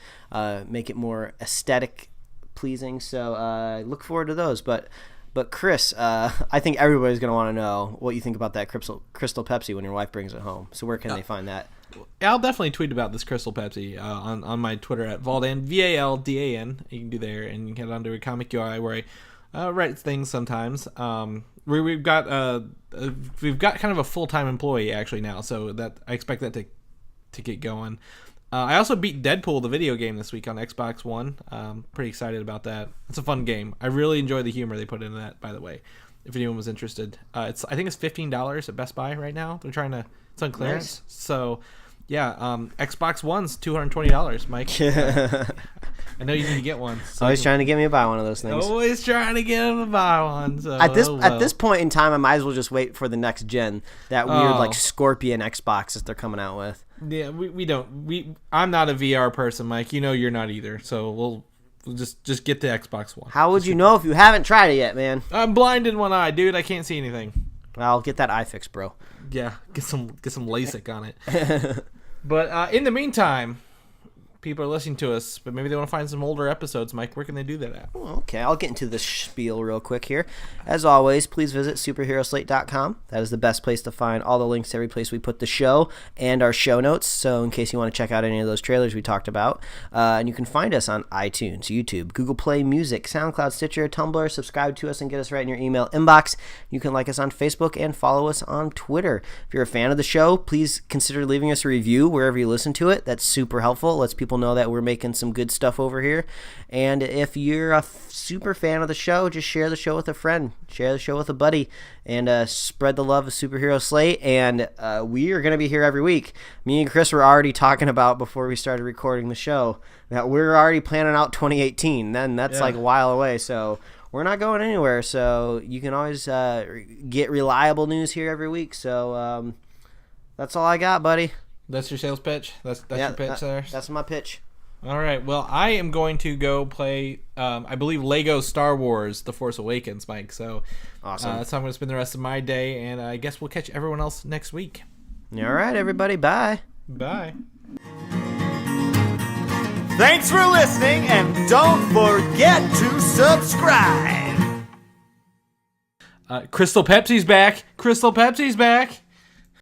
S2: make it more aesthetic pleasing. So look forward to those. But Chris, I think everybody's going to want to know what you think about that Crystal Pepsi when your wife brings it home. So where can they find that?
S1: I'll definitely tweet about this Crystal Pepsi on my Twitter at Valdan, VALDAN. You can do there, and you can head onto a Comic UI where I write things sometimes. We've got kind of a full-time employee actually now, so that I expect that to get going. I also beat Deadpool, the video game, this week on Xbox One. Pretty excited about that. It's a fun game. I really enjoy the humor they put into that, by the way. if anyone was interested. I think it's $15 at Best Buy right now. They're trying to. It's on clearance. Nice. So, yeah. Xbox One's $220, Mike. I know you need to get one. So
S2: always trying to get me to buy one of those things.
S1: Always trying to get him to buy one. So
S2: at this point in time, I might as well just wait for the next gen. That weird like Scorpion Xbox that they're coming out with.
S1: Yeah, I'm not a VR person, Mike. You know you're not either. So we'll just get the Xbox One.
S2: How would you know if you haven't tried it yet, man?
S1: I'm blind in one eye, dude. I can't see anything.
S2: Well, get that eye fixed, bro.
S1: Yeah, get some LASIK on it. But in the meantime, people are listening to us, but maybe they want to find some older episodes. Mike, where can they do that at?
S2: Okay, I'll get into this spiel real quick here. As always, please visit superheroslate.com. That is the best place to find all the links to every place we put the show and our show notes. So in case you want to check out any of those trailers we talked about. And you can find us on iTunes, YouTube, Google Play Music, SoundCloud, Stitcher, Tumblr. Subscribe to us and get us right in your email inbox. You can like us on Facebook and follow us on Twitter. If you're a fan of the show, please consider leaving us a review wherever you listen to it. That's super helpful. It lets people know that we're making some good stuff over here. And if you're a super fan of the show, just share the show with a friend, share the show with a buddy, and spread the love of Superhero Slate. And we are going to be here every week. Me and Chris were already talking about before we started recording the show that we're already planning out 2018. Then that's like a while away, so we're not going anywhere. So you can always get reliable news here every week. So that's all I got, buddy.
S1: That's your sales pitch? That's your pitch there?
S2: That's my pitch.
S1: All right. Well, I am going to go play, I believe, Lego Star Wars The Force Awakens, Mike. So
S2: awesome.
S1: That's how I'm going to spend the rest of my day, and I guess we'll catch everyone else next week.
S2: All right, everybody. Bye.
S1: Bye.
S3: Thanks for listening, and don't forget to subscribe.
S1: Crystal Pepsi's back. Crystal Pepsi's back.